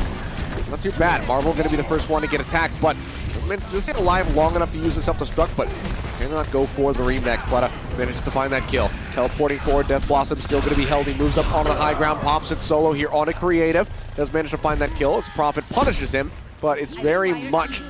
Not too bad. Marvel going to be the first one to get attacked, but just stay alive long enough to use the self-destruct, but cannot go for the remake. Fleta manages to find that kill. Teleporting forward, Death Blossom still going to be held. He moves up onto the high ground, pops it solo here on a creative. Does manage to find that kill as Prophet punishes him, but it's very much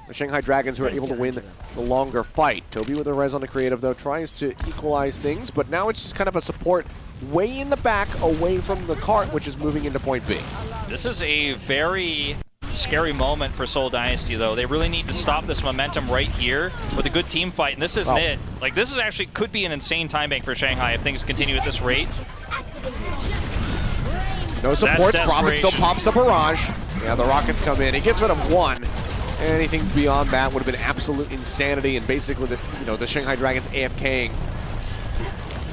the Shanghai Dragons who are able to win the longer fight. Toby with the res on the creative, though, tries to equalize things, but now it's just kind of a support way in the back away from the cart, which is moving into point B. This is a very scary moment for Seoul Dynasty, though. They really need to stop this momentum right here with a good team fight, and this isn't it. Like, this is actually could be an insane time bank for Shanghai if things continue at this rate. No support. Prophet still pops the barrage. Yeah, the rockets come in. He gets rid of 1. Anything beyond that would have been absolute insanity, and basically the Shanghai Dragons AFKing.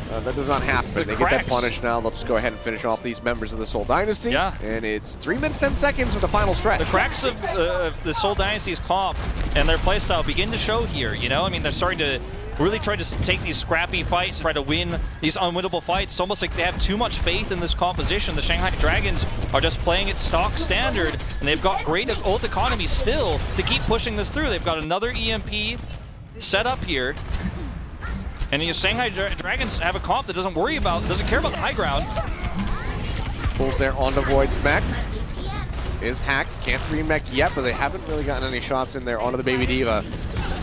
That does not happen. They get that punish now. They'll just go ahead and finish off these members of the Seoul Dynasty. Yeah. And it's 3 minutes, 10 seconds for the final stretch. The cracks of the Seoul Dynasty's comp and their playstyle begin to show here, you know? I mean, they're starting to really try to take these scrappy fights, try to win these unwinnable fights. It's almost like they have too much faith in this composition. The Shanghai Dragons are just playing it stock standard, and they've got great ult economy still to keep pushing this through. They've got another EMP set up here. And the Shanghai Dragons have a comp that doesn't care about the high ground. Pulls there onto Void's mech. Is hacked. Can't remech yet, but they haven't really gotten any shots in there onto the Baby Diva.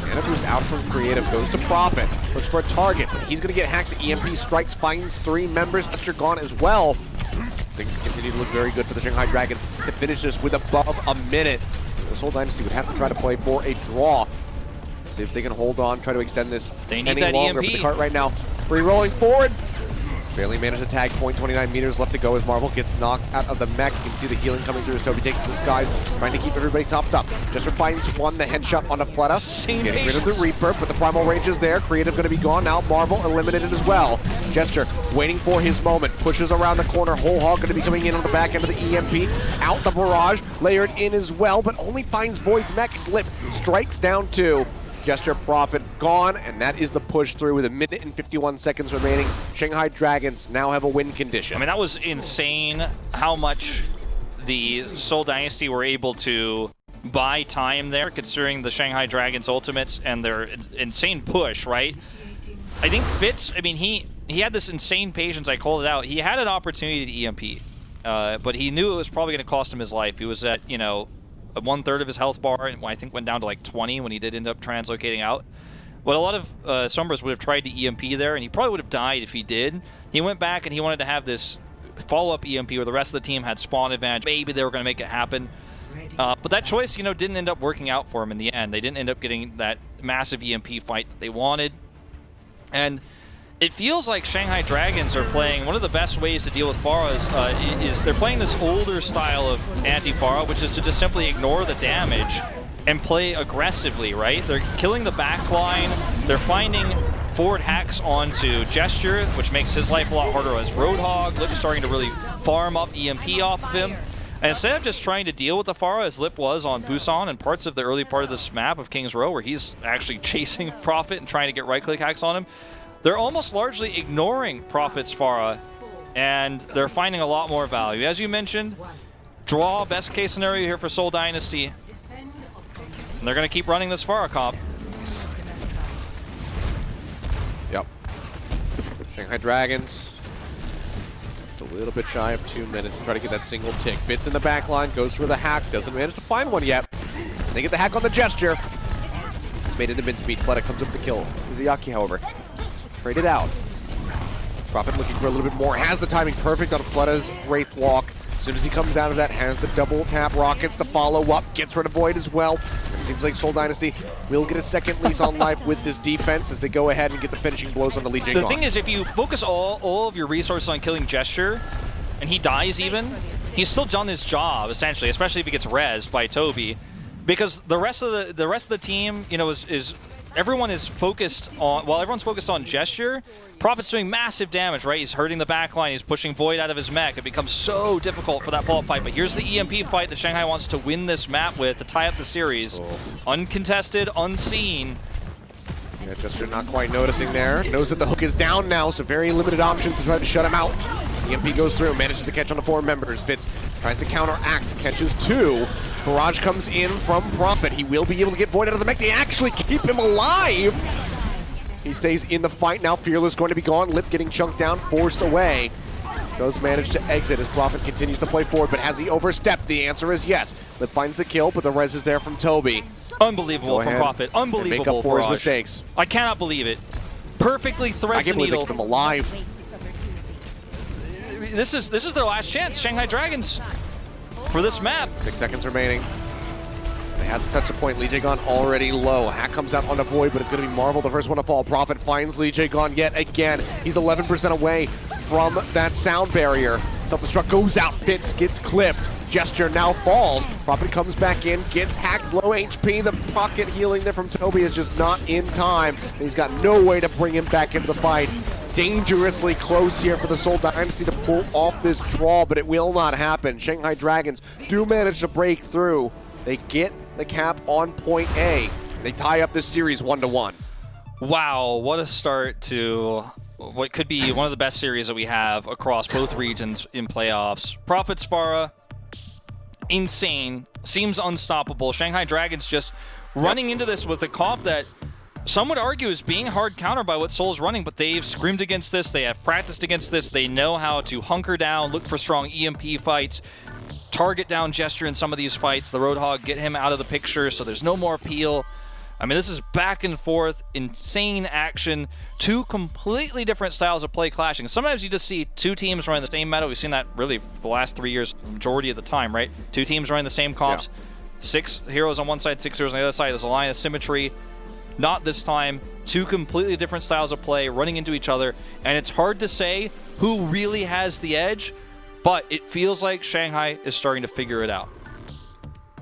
Anabu's out from creative, goes to Prophet. Looks for a target, but he's going to get hacked. The EMP strikes, finds 3 members. Esther gone as well. Things continue to look very good for the Shanghai Dragons to finish this with above a minute. The Seoul Dynasty would have to try to play for a draw. See if they can hold on, try to extend this any longer. But the cart right now, free rolling forward. Barely managed to tag, 0.29 meters left to go as Marvel gets knocked out of the mech. You can see the healing coming through as Toby takes to the skies, trying to keep everybody topped up. Jester finds 1, the headshot onto Fleta. Getting rid of the Reaper, but the Primal Rage is there. Creative going to be gone now. Marvel eliminated as well. Jester waiting for his moment, pushes around the corner. Whole Hog going to be coming in on the back end of the EMP. Out the barrage, layered in as well, but only finds Void's mech. Slip strikes down 2. Gesture Prophet gone, and that is the push through with 1 minute and 51 seconds remaining. Shanghai Dragons now have a win condition. I mean, that was insane how much the Seoul Dynasty were able to buy time there, considering the Shanghai Dragons ultimates and their insane push, right? I think Fitz, I mean, he had this insane patience, I called it out. He had an opportunity to EMP, but he knew it was probably going to cost him his life. He was at, 1/3 of his health bar, and I think went down to like 20 when he did end up translocating out. But a lot of Sombras would have tried to EMP there, and he probably would have died if he did. He went back and he wanted to have this follow-up EMP where the rest of the team had spawn advantage. Maybe they were going to make it happen. But that choice, didn't end up working out for him in the end. They didn't end up getting that massive EMP fight that they wanted. And it feels like Shanghai Dragons are playing one of the best ways to deal with Pharahs is they're playing this older style of anti-Pharah, which is to just simply ignore the damage and play aggressively, right? They're killing the backline. They're finding forward hacks onto Gesture, which makes his life a lot harder as Roadhog. Lip's starting to really farm up EMP off of him. And instead of just trying to deal with the Pharah as Lip was on Busan and parts of the early part of this map of King's Row, where he's actually chasing Prophet and trying to get right-click hacks on him, they're almost largely ignoring Prophet's Pharah, and they're finding a lot more value. As you mentioned, draw, best case scenario here for Seoul Dynasty. And they're going to keep running this Pharah comp. Yep. Shanghai Dragons. It's a little bit shy of 2 minutes to try to get that single tick. Bits in the back line, goes for the hack, doesn't manage to find one yet. They get the hack on the Gesture. It's made it into mid-speed. Fleta comes up with the kill. Izayaki, however, traded out. Prophet looking for a little bit more. Has the timing perfect on Fleta's Wraith Walk. soon as he comes out of that, has the double tap rockets to follow up, gets rid of Void as well. It seems like Seoul Dynasty will get a second lease on life with this defense as they go ahead and get the finishing blows on the Lee Jae-gon. The thing is, if you focus all of your resources on killing Gesture, and he dies even, he's still done his job, essentially, especially if he gets rezzed by Toby. Because the rest of the team, you know, everyone is focused on, while everyone's focused on Gesture, Prophet's doing massive damage, right? He's hurting the backline, he's pushing Void out of his mech. It becomes so difficult for that vault fight. But here's the EMP fight that Shanghai wants to win this map with to tie up the series. Uncontested, unseen. Yeah, Gesture not quite noticing there. Knows that the hook is down now, so very limited options to try to shut him out. EMP goes through, manages to catch on the 4 members. Fitz tries to counteract, catches 2. Barrage comes in from Prophet. He will be able to get Void out of the mech. They actually keep him alive. He stays in the fight now. Fearless going to be gone. Lip getting chunked down, forced away. Does manage to exit as Prophet continues to play forward, but has he overstepped? The answer is yes. Lip finds the kill, but the res is there from Toby. Unbelievable from Prophet. Unbelievable. Make up for his mistakes. I cannot believe it. Perfectly threads the needle. I can't believe they keep him alive. This is their last chance, Shanghai Dragons, for this map. 6 seconds remaining. They had to touch the point. Lee Jae-gon already low. Hack comes out on the Void, but it's going to be Marvel, the first one to fall. Prophet finds Lee Jae-gon yet again. He's 11% away from that sound barrier. Self-destruct goes out. Fitz gets clipped. Gesture now falls. Prophet comes back in, gets hacked, low HP. The pocket healing there from Toby is just not in time. He's got no way to bring him back into the fight. Dangerously close here for the Seoul Dynasty to pull off this draw, but it will not happen. Shanghai Dragons do manage to break through. They get the cap on point A. They tie up this series 1-1. Wow, what a start to what could be one of the best series that we have across both regions in playoffs. Prophet's Pharah, insane, seems unstoppable. Shanghai Dragons just running into this with a comp that some would argue is being hard countered by what Seoul's running, but they've scrimmed against this, they have practiced against this, they know how to hunker down, look for strong EMP fights, target down Gesture in some of these fights, the Roadhog, get him out of the picture so there's no more peel. I mean, this is back and forth, insane action, 2 completely different styles of play clashing. Sometimes you just see 2 teams running the same meta. We've seen that really the last 3 years, majority of the time, right? 2 teams running the same comps, 6 heroes on one side, 6 heroes on the other side. There's a line of symmetry. Not this time. 2 completely different styles of play running into each other, and it's hard to say who really has the edge, but it feels like Shanghai is starting to figure it out.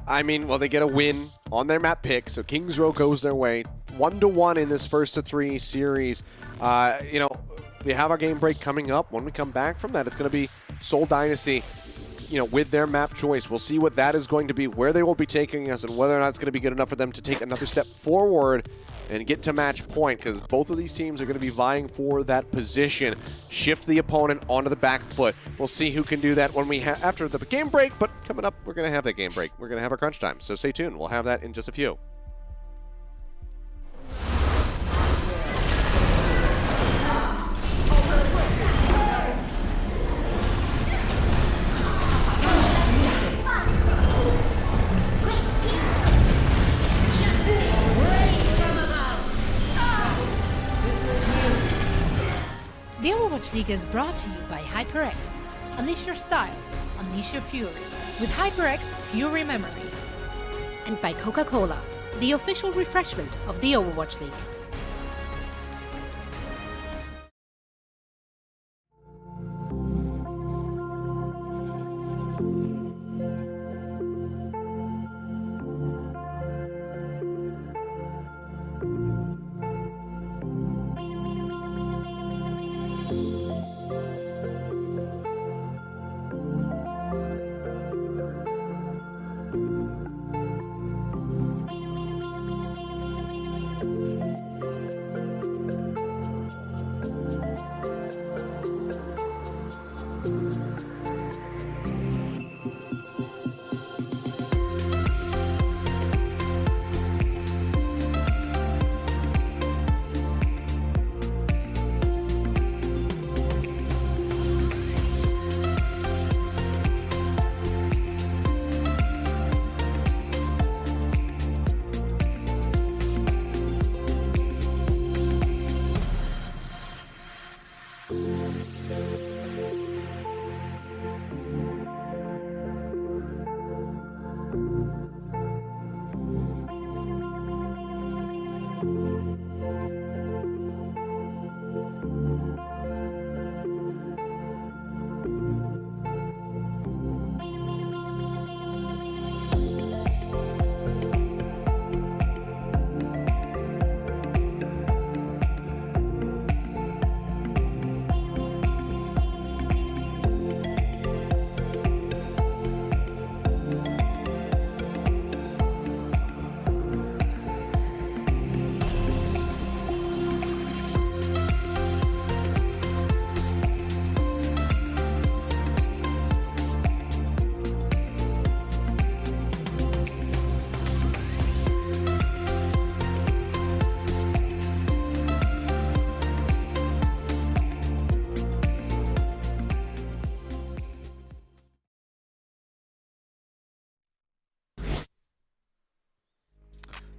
I mean, well, they get a win on their map pick, so Kings Row goes their way. 1-1 in this first of 3 series. You know, we have our game break coming up. When we come back from that, it's going to be Seoul Dynasty, you know, with their map choice. We'll see what that is going to be, where they will be taking us, and whether or not it's going to be good enough for them to take another step forward and get to match point, because both of these teams are going to be vying for that position. Shift the opponent onto the back foot. We'll see who can do that when we after the game break, but coming up, we're going to have that game break. We're going to have our crunch time, so stay tuned. We'll have that in just a few. The Overwatch League is brought to you by HyperX. Unleash your style, unleash your fury with HyperX Fury Memory. And by Coca-Cola, the official refreshment of the Overwatch League.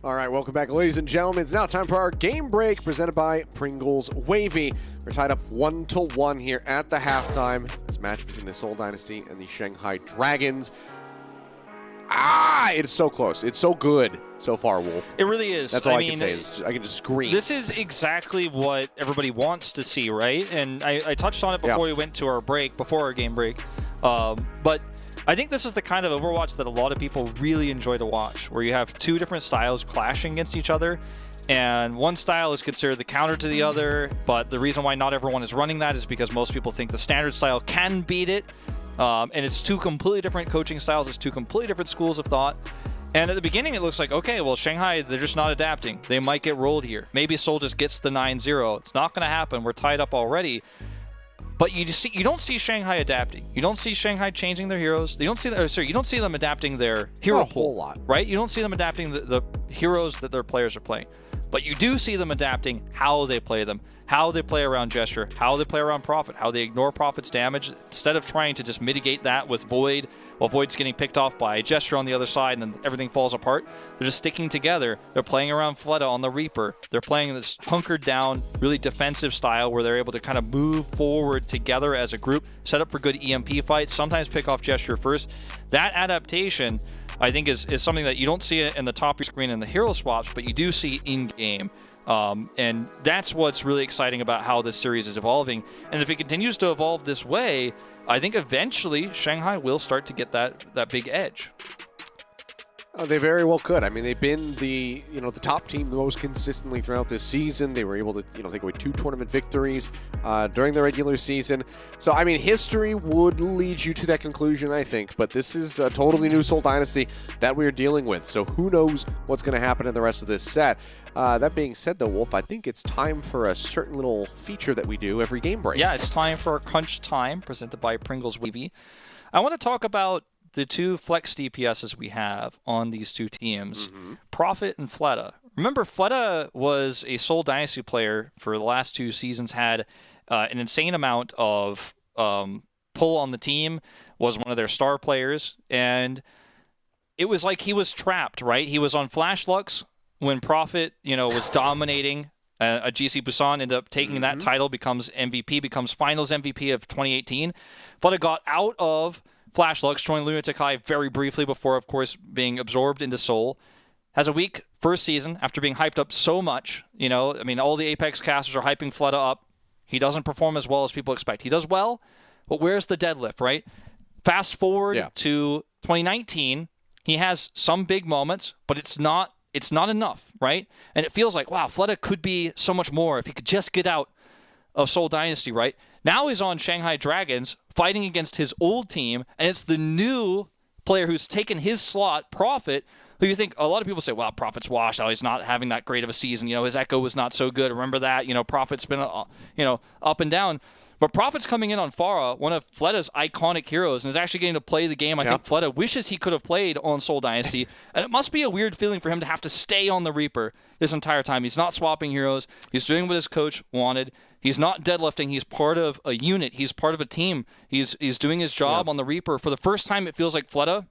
All right, welcome back, ladies and gentlemen. It's now time for our game break presented by Pringles Wavy. We're tied up 1-1 here at the halftime. This match between the Seoul Dynasty and the Shanghai Dragons. It's so close. It's so good so far, Wolf. It really is. That's all I can say. I can just scream. This is exactly what everybody wants to see, right? And I touched on it before we went to our break, before our game break. But I think this is the kind of Overwatch that a lot of people really enjoy to watch, where you have two different styles clashing against each other, and one style is considered the counter to the other, but the reason why not everyone is running that is because most people think the standard style can beat it, and it's two completely different coaching styles, it's two completely different schools of thought. And at the beginning, it looks like, okay, well, Shanghai, they're just not adapting. They might get rolled here. Maybe Seoul just gets the 9-0. It's not going to happen. We're tied up already. But you don't see Shanghai adapting. You don't see Shanghai changing their heroes. You don't see them adapting their hero pool, whole lot, right? You don't see them adapting the heroes that their players are playing. But you do see them adapting how they play them, how they play around Gesture, how they play around Prophet, how they ignore Prophet's damage. Instead of trying to just mitigate that with Void, while Void's getting picked off by Gesture on the other side and then everything falls apart, they're just sticking together. They're playing around Fleta on the Reaper. They're playing this hunkered down, really defensive style where they're able to kind of move forward together as a group, set up for good EMP fights, sometimes pick off Gesture first. That adaptation, I think, is something that you don't see in the top of your screen in the hero swaps, but you do see in-game. And that's what's really exciting about how this series is evolving. And if it continues to evolve this way, I think eventually Shanghai will start to get that big edge. They very well could. I mean, they've been the top team the most consistently throughout this season. They were able to take away 2 tournament victories during the regular season. So I mean, history would lead you to that conclusion, I think. But this is a totally new Seoul Dynasty that we're dealing with. So who knows what's going to happen in the rest of this set? That being said, though, Wolf, I think it's time for a certain little feature that we do every game break. Yeah, it's time for our Crunch Time presented by Pringles Wavy. I want to talk about the 2 flex DPSs we have on these 2 teams, Prophet and Fleta. Remember, Fleta was a Seoul Dynasty player for the last 2 seasons, had an insane amount of pull on the team, was one of their star players, and it was like he was trapped, right? He was on Flash Lux when Prophet, was dominating a GC Busan, ended up taking that title, becomes MVP, becomes Finals MVP of 2018. Fleta got out of Flash Lux, joined Lunatic High very briefly before, of course, being absorbed into Seoul. Has a weak first season after being hyped up so much. I mean, all the Apex casters are hyping Fleta up. He doesn't perform as well as people expect. He does well, but where's the deadlift, right? Fast forward to 2019, he has some big moments, but it's not enough, right? And it feels like, wow, Fleta could be so much more if he could just get out of Seoul Dynasty, right? Now he's on Shanghai Dragons fighting against his old team, and it's the new player who's taken his slot, Prophet, who you think, a lot of people say, well, Prophet's washed. Oh, he's not having that great of a season. His Echo was not so good. Remember that? Prophet's been, up and down. But Prophet's coming in on Pharah, one of Fleta's iconic heroes, and is actually getting to play the game I think Fleta wishes he could have played on Seoul Dynasty. And it must be a weird feeling for him to have to stay on the Reaper this entire time. He's not swapping heroes. He's doing what his coach wanted. He's not deadlifting. He's part of a unit. He's part of a team. He's doing his job on the Reaper. For the first time, it feels like Fleta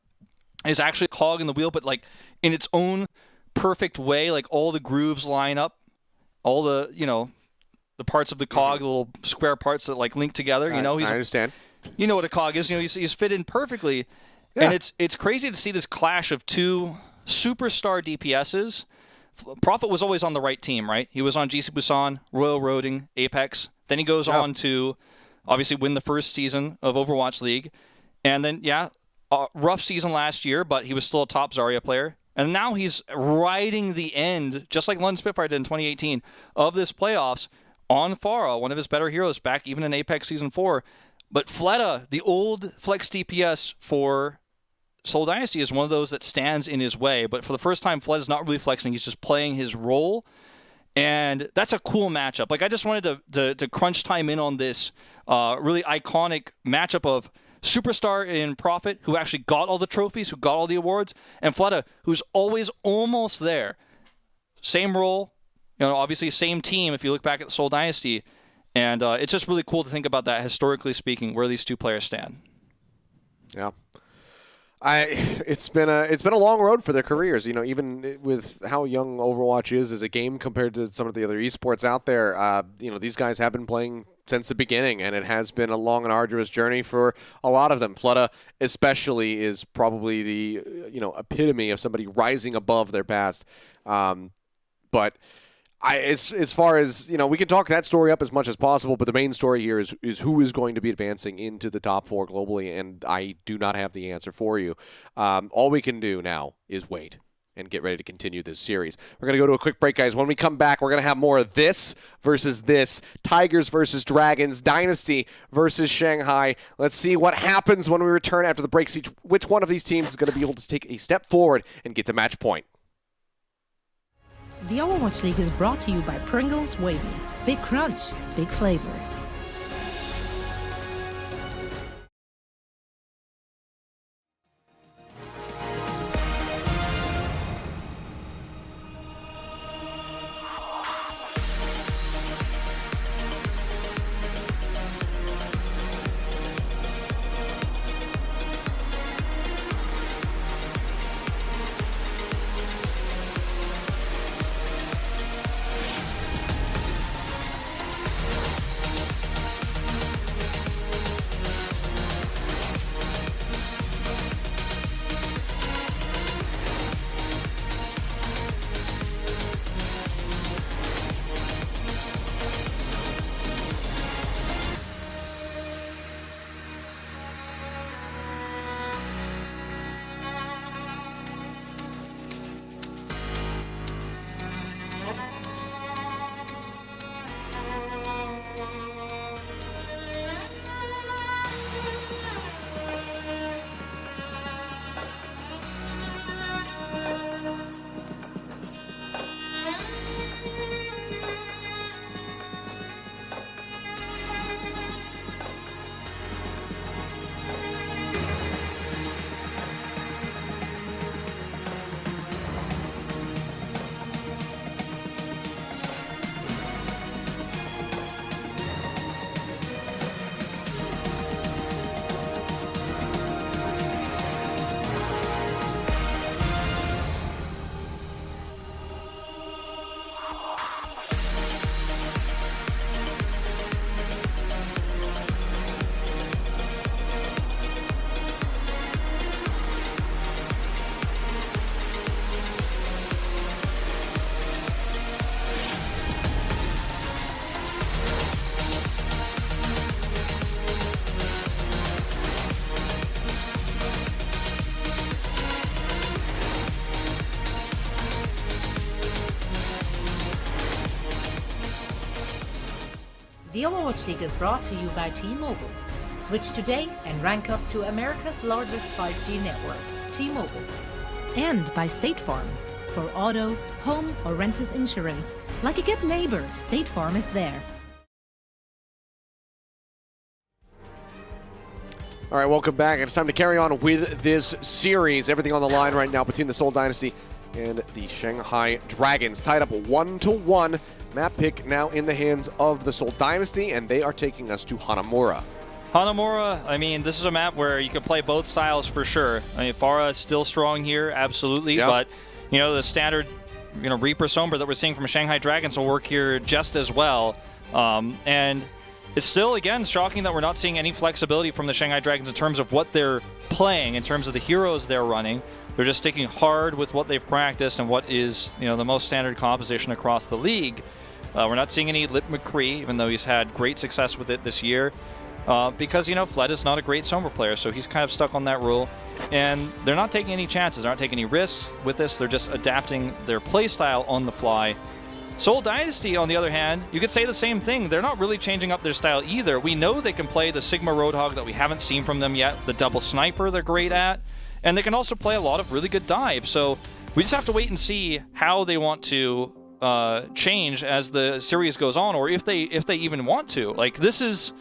is actually a cog in the wheel, but like in its own perfect way. Like all the grooves line up, all the the parts of the cog, the little square parts that like link together. I understand. You know what a cog is. He's fit in perfectly, and it's crazy to see this clash of 2 superstar DPSs. Prophet was always on the right team, right? He was on GC Busan, Royal Roading, Apex. Then he goes on to obviously win the first season of Overwatch League. And then, rough season last year, but he was still a top Zarya player. And now he's riding the end, just like London Spitfire did in 2018, of this playoffs on Pharah, one of his better heroes back even in Apex Season 4. But Fleta, the old flex DPS for Seoul Dynasty, is one of those that stands in his way. But for the first time, Fleta's not really flexing. He's just playing his role. And that's a cool matchup. Like, I just wanted to crunch time in on this really iconic matchup of superstar in Prophet, who actually got all the trophies, who got all the awards, and Fleta, who's always almost there. Same role, obviously same team if you look back at the Seoul Dynasty. And it's just really cool to think about that, historically speaking, where these 2 players stand. Yeah. It's been a long road for their careers. You know, even with how young Overwatch is as a game compared to some of the other esports out there. You know, these guys have been playing since the beginning, and it has been a long and arduous journey for a lot of them. Flutta especially is probably the epitome of somebody rising above their past. But as far as, we can talk that story up as much as possible, but the main story here is who is going to be advancing into the top 4 globally, and I do not have the answer for you. All we can do now is wait and get ready to continue this series. We're going to go to a quick break, guys. When we come back, we're going to have more of this versus this, Tigers versus Dragons, Dynasty versus Shanghai. Let's see what happens when we return after the break. See which one of these teams is going to be able to take a step forward and get the match point. The Overwatch League is brought to you by Pringles Wavy. Big crunch, big flavor. The Overwatch League is brought to you by T-Mobile. Switch today and rank up to America's largest 5G network, T-Mobile. And by State Farm. For auto, home, or renters insurance, like a good neighbor, State Farm is there. All right, welcome back. It's time to carry on with this series. Everything on the line right now between the Seoul Dynasty and the Shanghai Dragons. Tied up 1-1. Map pick now in the hands of the Seoul Dynasty, and they are taking us to Hanamura. Hanamura, I mean, this is a map where you can play both styles for sure. I mean, Pharah is still strong here, absolutely, yep. But, the standard, Reaper Sombra that we're seeing from Shanghai Dragons will work here just as well. And it's still, again, shocking that we're not seeing any flexibility from the Shanghai Dragons in terms of what they're playing, in terms of the heroes they're running. They're just sticking hard with what they've practiced and what is, the most standard composition across the league. We're not seeing any Lip McCree, even though he's had great success with it this year. Because, Fled is not a great Sombra player, so he's kind of stuck on that rule. And they're not taking any chances. They're not taking any risks with this. They're just adapting their playstyle on the fly. Seoul Dynasty, on the other hand, you could say the same thing. They're not really changing up their style either. We know they can play the Sigma Roadhog that we haven't seen from them yet, the double sniper they're great at, and they can also play a lot of really good dives. So we just have to wait and see how they want to change as the series goes on, or if they even want to. Like, this is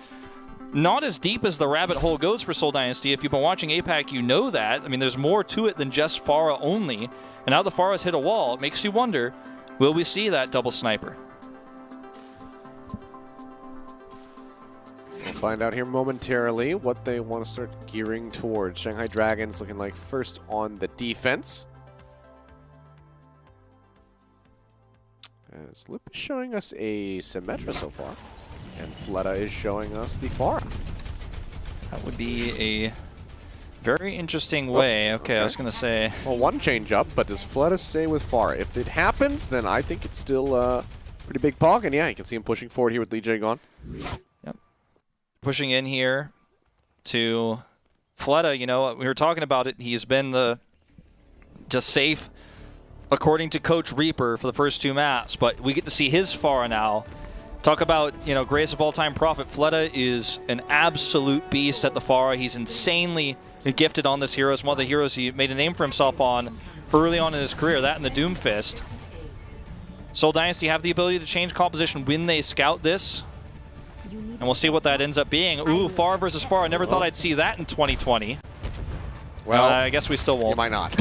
not as deep as the rabbit hole goes for Seoul Dynasty. If you've been watching APAC, you know that. I mean, there's more to it than just Pharah only. And now the Pharah's hit a wall. It makes you wonder, will we see that double sniper? find out here momentarily what they want to start gearing towards. Shanghai Dragons looking like first on the defense. As Lip is showing us a Symmetra so far, and Fleta is showing us the Pharah. That would be a very interesting way. Okay, I was going to say... Well, one change up, but does Fleta stay with Pharah? If it happens, then I think it's still a pretty big pog, and yeah, you can see him pushing forward here with Lee Jae gone. Yep. Pushing in here to Fleta. You know, we were talking about it. He's been the just safe, according to Coach Reaper, for the first 2 maps, but we get to see his Pharah now. Talk about, you know, greatest of all-time prophet. Fleta is an absolute beast at the Pharah. He's insanely gifted on this hero. It's one of the heroes he made a name for himself on early on in his career, that and the Doomfist. Seoul Dynasty have the ability to change composition when they scout this, and we'll see what that ends up being. Ooh, Pharah versus Pharah. I never thought I'd see that in 2020. Well, I guess we still won't. You might not.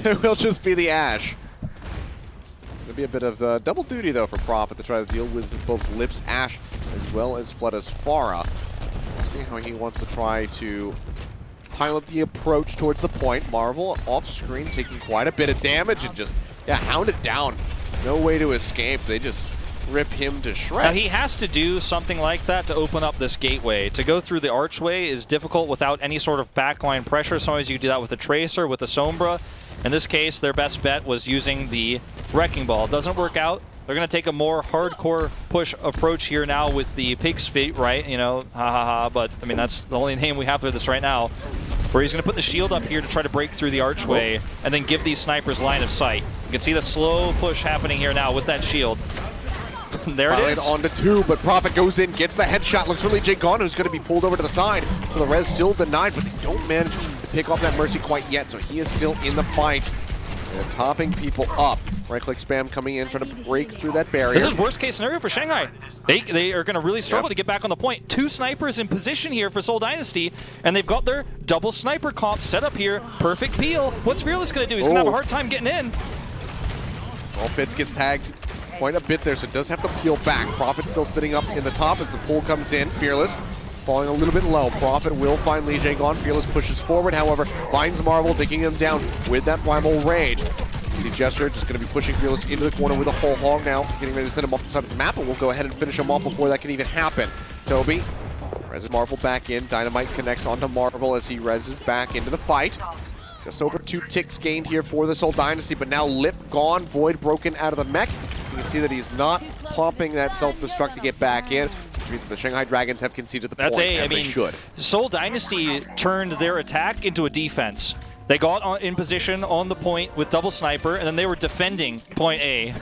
It will just be the Ashe. It'll be a bit of double duty, though, for Prophet to try to deal with both Lip's Ashe as well as Fleta's Pharah. We'll see how he wants to try to pilot the approach towards the point. Marvel off screen taking quite a bit of damage and just, yeah, hounded down. No way to escape. They just rip him to shreds. Now, he has to do something like that to open up this gateway. To go through the archway is difficult without any sort of backline pressure. Sometimes you do that with a Tracer, with a Sombra. In this case, their best bet was using the Wrecking Ball. It doesn't work out. They're going to take a more hardcore push approach here now with the Pig's Feet, right? You know, ha ha ha, but I mean, that's the only name we have for this right now. Where he's going to put the shield up here to try to break through the archway and then give these snipers line of sight. You can see the slow push happening here now with that shield. There it is. On to 2, but Prophet goes in, gets the headshot. Looks for Lee Jae Gon, who's going to be pulled over to the side. So the res still denied, but they don't manage to pick off that Mercy quite yet. So he is still in the fight. They're topping people up. Right-click spam coming in, trying to break through that barrier. This is worst-case scenario for Shanghai. They are going to really struggle to get back on the point. 2 snipers in position here for Seoul Dynasty, and they've got their double sniper comp set up here. Perfect peel. What's Fearless going to do? He's going to have a hard time getting in. Well, Fitz gets tagged quite a bit there, so it does have to peel back. Prophet still sitting up in the top as the pull comes in. Fearless falling a little bit low. Prophet will find Lee Jae Gon. Fearless pushes forward, however, finds Marvel, taking him down with that Primal Rage. See Gesture just going to be pushing Fearless into the corner with a whole hog now, getting ready to send him off the side of the map, and we'll go ahead and finish him off before that can even happen. Toby reses Marvel back in. Dynamite connects onto Marvel as he reses back into the fight. Just over 2 ticks gained here for the Seoul Dynasty, but now Lip gone, Void broken out of the mech. You can see that he's not popping that self-destruct to get back in, which means the Shanghai Dragons have conceded the point, as they should. Seoul Dynasty turned their attack into a defense. They got in position on the point with double sniper, and then they were defending point A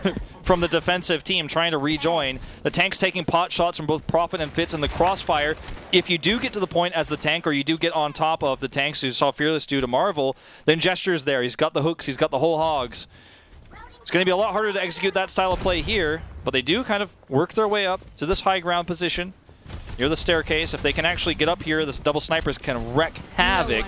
from the defensive team, trying to rejoin. The tank's taking pot shots from both Prophet and Fitz in the crossfire. If you do get to the point as the tank, or you do get on top of the tanks, you saw Fearless do to Marvel, then Gesture's there. He's got the hooks, he's got the whole hogs. It's going to be a lot harder to execute that style of play here, but they do kind of work their way up to this high ground position near the staircase. If they can actually get up here, this double snipers can wreak havoc.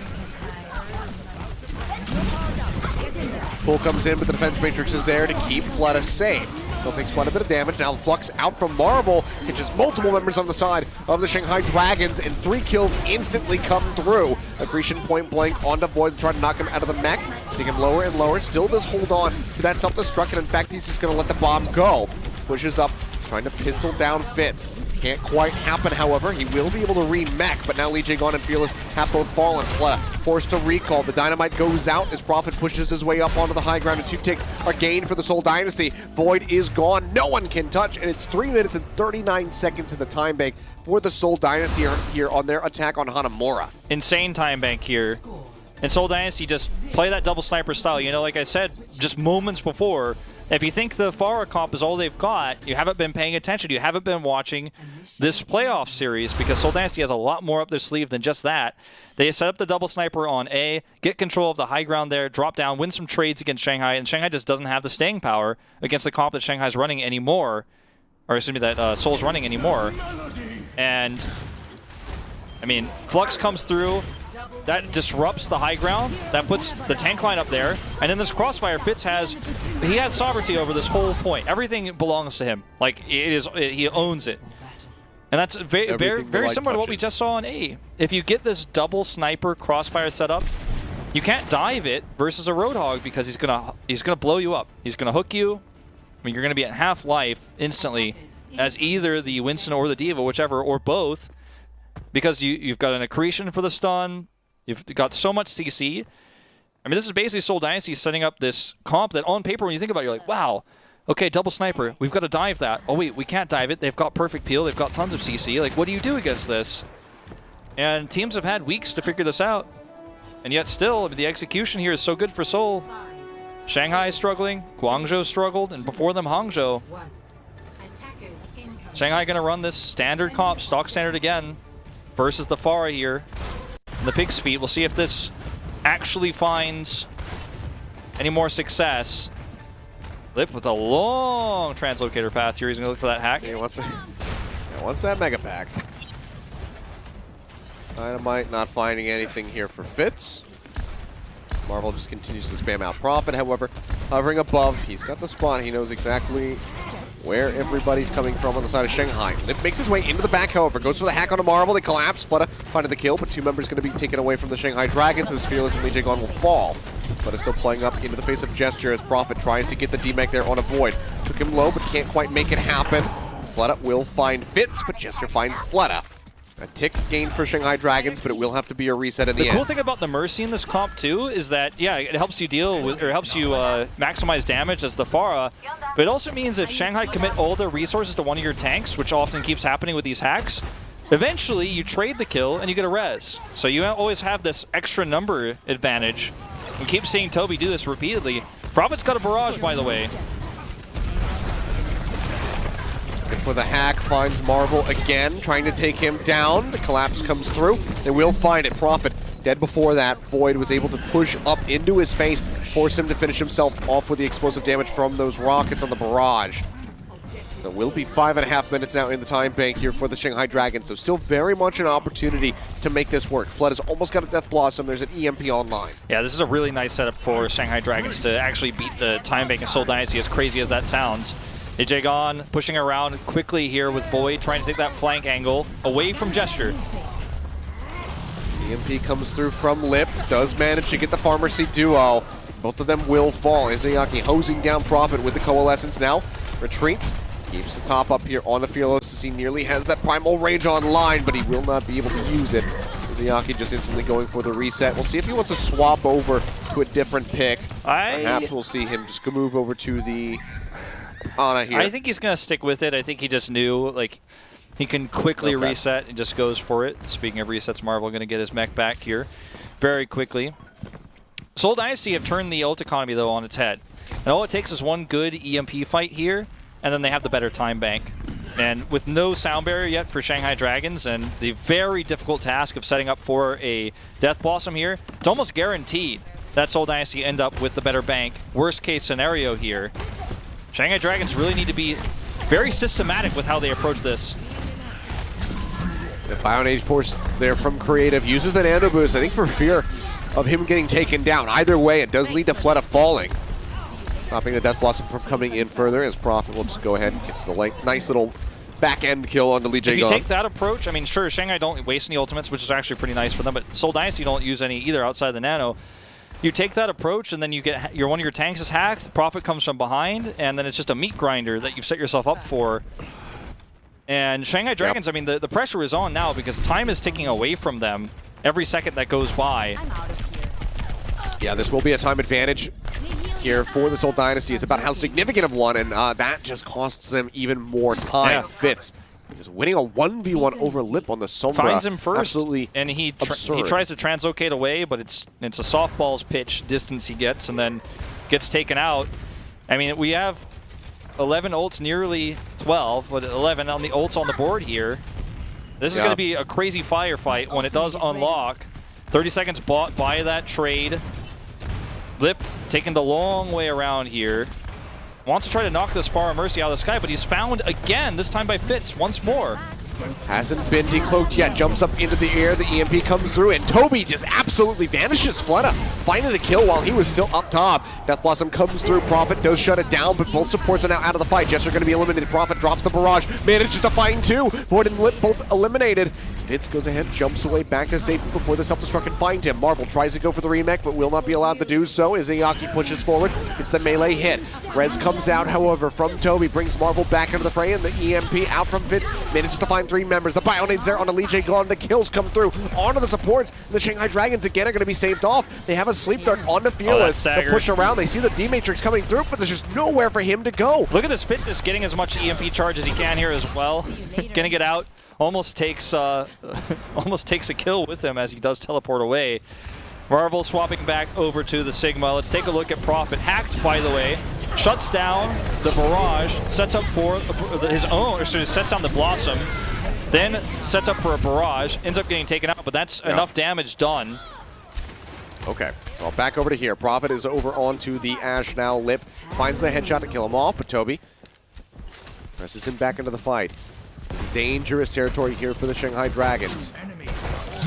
Pull comes in, but the defense matrix is there to keep Fleta safe. Still takes quite a bit of damage. Now Flux out from Marvel. Catches multiple members on the side of the Shanghai Dragons, and 3 kills instantly come through. Accretion point blank onto Void to try to knock him out of the mech. Take him lower and lower. Still does hold on to that self-destruct, and in fact, he's just going to let the bomb go. Pushes up, trying to pistol down Fitz. Can't quite happen, however. He will be able to re-mech, but now Lee Jae Gon and Fearless have both fallen. Fleta forced to recall. The Dynamite goes out as Prophet pushes his way up onto the high ground, and 2 ticks are gained for the Seoul Dynasty. Void is gone. No one can touch, and it's 3 minutes and 39 seconds in the time bank for the Seoul Dynasty here on their attack on Hanamura. Insane time bank here. And Seoul Dynasty just play that double sniper style. You know, like I said just moments before, if you think the Pharah comp is all they've got, you haven't been paying attention. You haven't been watching this playoff series, because Seoul Dynasty has a lot more up their sleeve than just that. They set up the double sniper on A, get control of the high ground there, drop down, win some trades against Shanghai, and Shanghai just doesn't have the staying power against the comp that Shanghai's running anymore, or excuse me, that Seoul's running anymore. And, I mean, Flux comes through. That disrupts the high ground. That puts the tank line up there. And in this crossfire, Fitz has sovereignty over this whole point. Everything belongs to him. Like, he owns it. And that's very similar to what we just saw on A. If you get this double sniper crossfire setup, you can't dive it versus a Roadhog because he's gonna blow you up. He's gonna hook you. I mean, you're gonna be at half life instantly as either the Winston or the Diva, whichever, or both, because you've got an accretion for the stun. You've got so much CC. I mean, this is basically Seoul Dynasty setting up this comp that on paper, when you think about it, you're like, wow, okay, double sniper. We've got to dive that. Oh, wait, we can't dive it. They've got perfect peel. They've got tons of CC. Like, what do you do against this? And teams have had weeks to figure this out. And yet still, I mean, the execution here is so good for Seoul. Shanghai is struggling. Guangzhou struggled. And before them, Hangzhou. Shanghai going to run this standard comp, stock standard again, versus the Pharah here. And the Pig's Feet. We'll see if this actually finds any more success. Lip with a long translocator path here. He's going to look for that hack. He wants that mega pack. Dynamite not finding anything here for Fitz. Marvel just continues to spam out Prophet, however, hovering above. He's got the spot. He knows exactly where everybody's coming from on the side of Shanghai. Lip makes his way into the back, however. Goes for the hack on a Marvel. They collapse. Flutta finding the kill, but 2 members going to be taken away from the Shanghai Dragons as Fearless and Lee Jae-gon will fall. But is still playing up into the face of Gesture as Prophet tries to get the DMAC there on a Void. Took him low, but can't quite make it happen. Flutta will find Fitz, but Gesture finds Flutta. A tick gain for Shanghai Dragons, but it will have to be a reset in the end. The cool thing about the Mercy in this comp too is that, yeah, it helps you deal with, or helps you maximize damage as the Pharah, but it also means if Shanghai commit all their resources to one of your tanks, which often keeps happening with these hacks, eventually you trade the kill and you get a res. So you always have this extra number advantage. We keep seeing Toby do this repeatedly. Prophet's got a barrage, by the way. For the hack, finds Marvel again, trying to take him down. The collapse comes through. They will find it. Prophet, dead before that. Void was able to push up into his face, force him to finish himself off with the explosive damage from those rockets on the barrage. So it will be 5.5 minutes now in the time bank here for the Shanghai Dragons. So still very much an opportunity to make this work. Flood has almost got a Death Blossom. There's an EMP online. Yeah, this is a really nice setup for Shanghai Dragons to actually beat the time bank of Seoul Dynasty, as crazy as that sounds. Jae-gon pushing around quickly here with Void, trying to take that flank angle away from Gesture. EMP comes through from Lip, does manage to get the Pharmacy duo. Both of them will fall. Izayaki hosing down Prophet with the Coalescence now. Retreats, keeps the top up here on the Fearless as he nearly has that Primal Rage online, but he will not be able to use it. Izayaki just instantly going for the reset. We'll see if he wants to swap over to a different pick. Perhaps we'll see him just move over to the Ana here. I think he's going to stick with it. I think he just knew, like, he can quickly reset and just goes for it. Speaking of resets, Marvel going to get his mech back here very quickly. Seoul Dynasty have turned the ult economy, though, on its head. And all it takes is one good EMP fight here, and then they have the better time bank. And with no sound barrier yet for Shanghai Dragons, and the very difficult task of setting up for a Death Blossom here, it's almost guaranteed that Seoul Dynasty end up with the better bank. Worst case scenario here. Shanghai Dragons really need to be very systematic with how they approach this. The Bionage Force there from Creative uses the Nano Boost, I think for fear of him getting taken down. Either way, it does lead to Flutta falling. Stopping the Death Blossom from coming in further as Prophet will just go ahead and get the nice little back-end kill on the Lee Jae-gon. If you take that approach, I mean, sure, Shanghai don't waste any ultimates, which is actually pretty nice for them, but Seoul Dynasty don't use any either outside the Nano. You take that approach, and then you get one of your tanks is hacked, Prophet comes from behind, and then it's just a meat grinder that you've set yourself up for. And Shanghai Dragons, I mean, the pressure is on now because time is ticking away from them every second that goes by. Yeah, this will be a time advantage here for the Seoul Dynasty. It's about how significant of one, and that just costs them even more time. Yeah. Fitz is winning a 1v1 over Lip on the Sombra. Finds him first, absolutely and he tries to translocate away, but it's a softball's pitch distance he gets, and then gets taken out. I mean, we have 11 ults, nearly 12, but 11 on the ults on the board here. This is going to be a crazy firefight when it does unlock. 30 seconds bought by that trade. Lip taking the long way around here. Wants to try to knock this Pharah Mercy out of the sky, but he's found again, this time by Fitz once more. Hasn't been decloaked yet. Jumps up into the air. The EMP comes through, and Toby just absolutely vanishes. Fleta finding the kill while he was still up top. Death Blossom comes through. Prophet does shut it down, but both supports are now out of the fight. Jester going to be eliminated. Prophet drops the barrage. Manages to find two. Void and Lip both eliminated. Fitz goes ahead, jumps away back to safety before the self-destruct can find him. Marvel tries to go for the remake, but will not be allowed to do so as Ayaki pushes forward. It's the melee hit. Rez comes out, however, from Toby, brings Marvel back into the fray, and the EMP out from Fitz. Manages to find 3 members. The Bionade's there on a Lee Jae gone. The kills come through onto the supports. The Shanghai Dragons again are going to be staved off. They have a sleep dart on the Fearless to push around. They see the D-Matrix coming through, but there's just nowhere for him to go. Look at this Fitz just getting as much EMP charge as he can here as well. Gonna get out. Almost takes a kill with him as he does teleport away. Marvel swapping back over to the Sigma. Let's take a look at Prophet. Hacked, by the way. Shuts down the barrage. Sets up for his own, or sets down the Blossom. Then sets up for a barrage. Ends up getting taken out, but that's enough damage done. Okay, well, back over to here. Prophet is over onto the Ash now. Lip finds the headshot to kill him off, but Toby presses him back into the fight. This is dangerous territory here for the Shanghai Dragons.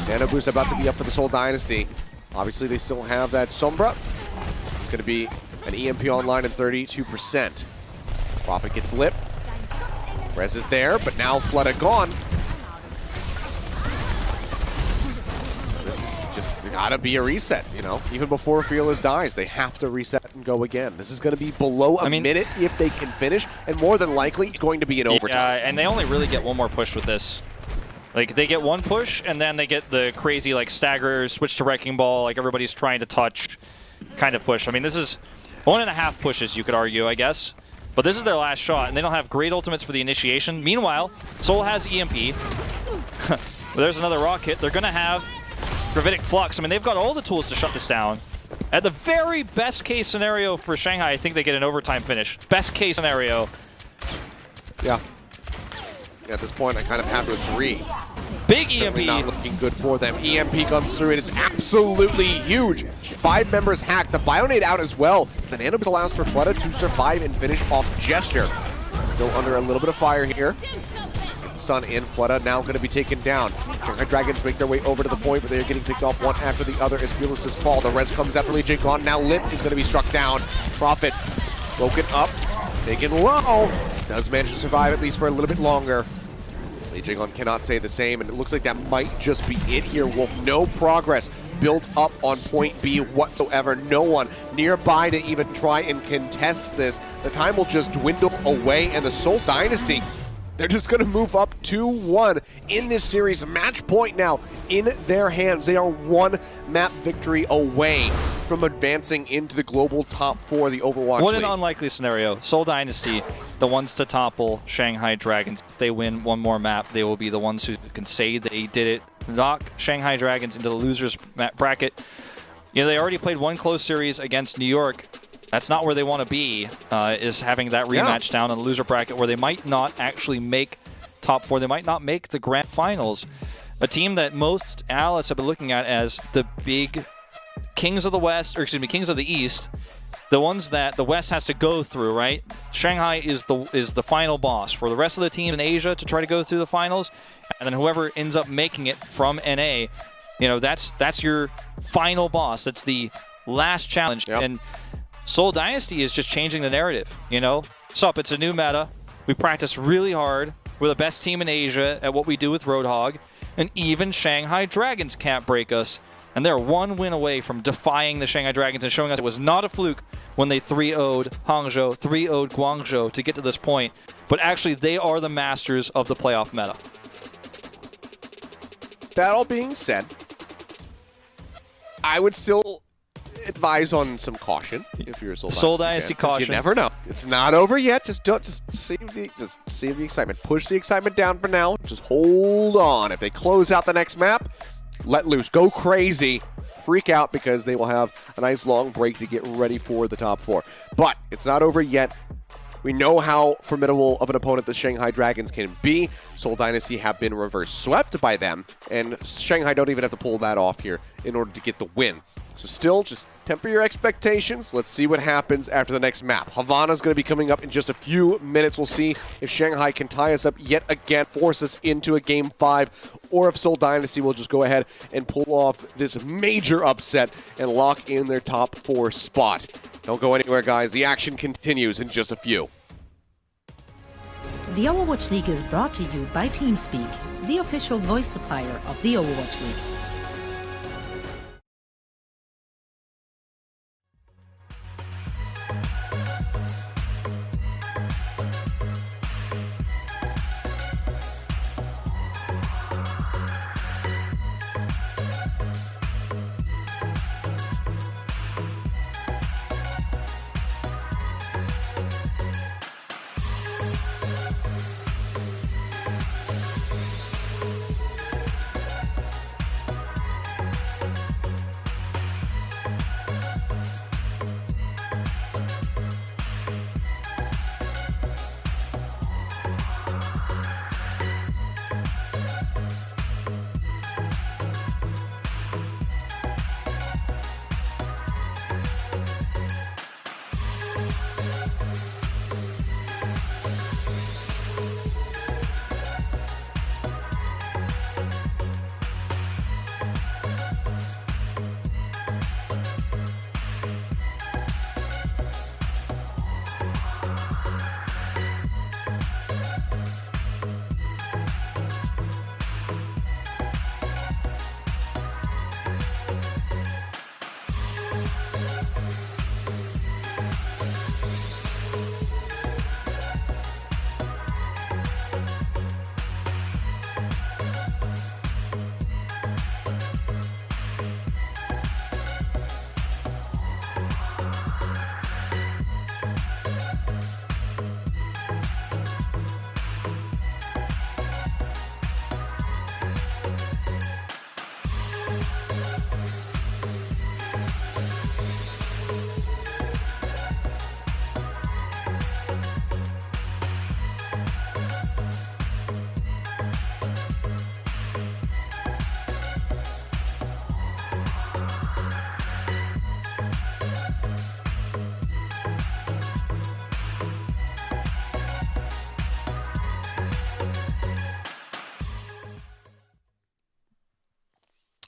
Nanobu's about to be up for the Seoul Dynasty. Obviously, they still have that Sombra. This is going to be an EMP online at 32%. Prophet gets Lip. Rez is there, but now Fleta gone. This is just gotta be a reset, you know? Even before Fearless dies, they have to reset and go again. This is gonna be below a minute if they can finish, and more than likely, it's going to be an overtime. Yeah, and they only really get one more push with this. Like, they get one push, and then they get the crazy, like, stagger, switch to Wrecking Ball, like everybody's trying to touch kind of push. I mean, this is 1.5 pushes, you could argue, I guess. But this is their last shot, and they don't have great ultimates for the initiation. Meanwhile, Seoul has EMP. There's another rocket. They're gonna have Gravitic Flux. I mean, they've got all the tools to shut this down. At the very best case scenario for Shanghai, I think they get an overtime finish. Best case scenario. Yeah. At this point, I kind of have to agree. Big Certainly EMP. Not looking good for them. EMP comes through. It is absolutely huge. 5 members hacked. The Bionade out as well. The Nanobus allows for Fleta to survive and finish off Gesture. Still under a little bit of fire here. Stun in. Fleta now going to be taken down. Shanghai Dragons make their way over to the point, but they're getting picked off one after the other as Fearless does fall. The res comes after Lee Jae gone. Now Lip is going to be struck down. Prophet broken up. Taken low. Does manage to survive at least for a little bit longer. Lee Jae gone cannot say the same, and it looks like that might just be it here. Wolf, no progress built up on point B whatsoever. No one nearby to even try and contest this. The time will just dwindle away, and the Seoul Dynasty, they're just going to move up 2-1 in this series. Match point now in their hands. They are 1 map victory away from advancing into the global top 4 of the Overwatch League. What an unlikely scenario. Seoul Dynasty, the ones to topple Shanghai Dragons. If they win one more map, they will be the ones who can say they did it. Knock Shanghai Dragons into the losers bracket. You know, they already played 1 close series against New York. That's not where they want to be, is having that rematch down in the loser bracket where they might not actually make top 4. They might not make the grand finals. A team that most analysts have been looking at as the big Kings of the West, or excuse me, Kings of the East, the ones that the West has to go through, right? Shanghai is the final boss for the rest of the team in Asia to try to go through the finals, and then whoever ends up making it from NA, you know, that's your final boss. That's the last challenge. And Seoul Dynasty is just changing the narrative, you know? Sup, it's a new meta. We practice really hard. We're the best team in Asia at what we do with Roadhog, and even Shanghai Dragons can't break us. And they're 1 win away from defying the Shanghai Dragons and showing us it was not a fluke when they 3-0'd Hangzhou, 3-0'd Guangzhou to get to this point. But actually, they are the masters of the playoff meta. That all being said, I would still advise on some caution if you're a Seoul Dynasty caution. You never know. It's not over yet. Just save the excitement. Push the excitement down for now. Just hold on. If they close out the next map, let loose. Go crazy. Freak out because they will have a nice long break to get ready for the top 4. But it's not over yet. We know how formidable of an opponent the Shanghai Dragons can be. Seoul Dynasty have been reverse swept by them, and Shanghai don't even have to pull that off here in order to get the win. So still, just temper your expectations. Let's see what happens after the next map. Havana's going to be coming up in just a few minutes. We'll see if Shanghai can tie us up yet again, force us into a Game 5, or if Seoul Dynasty will just go ahead and pull off this major upset and lock in their top 4 spot. Don't go anywhere, guys. The action continues in just a few. The Overwatch League is brought to you by TeamSpeak, the official voice supplier of the Overwatch League.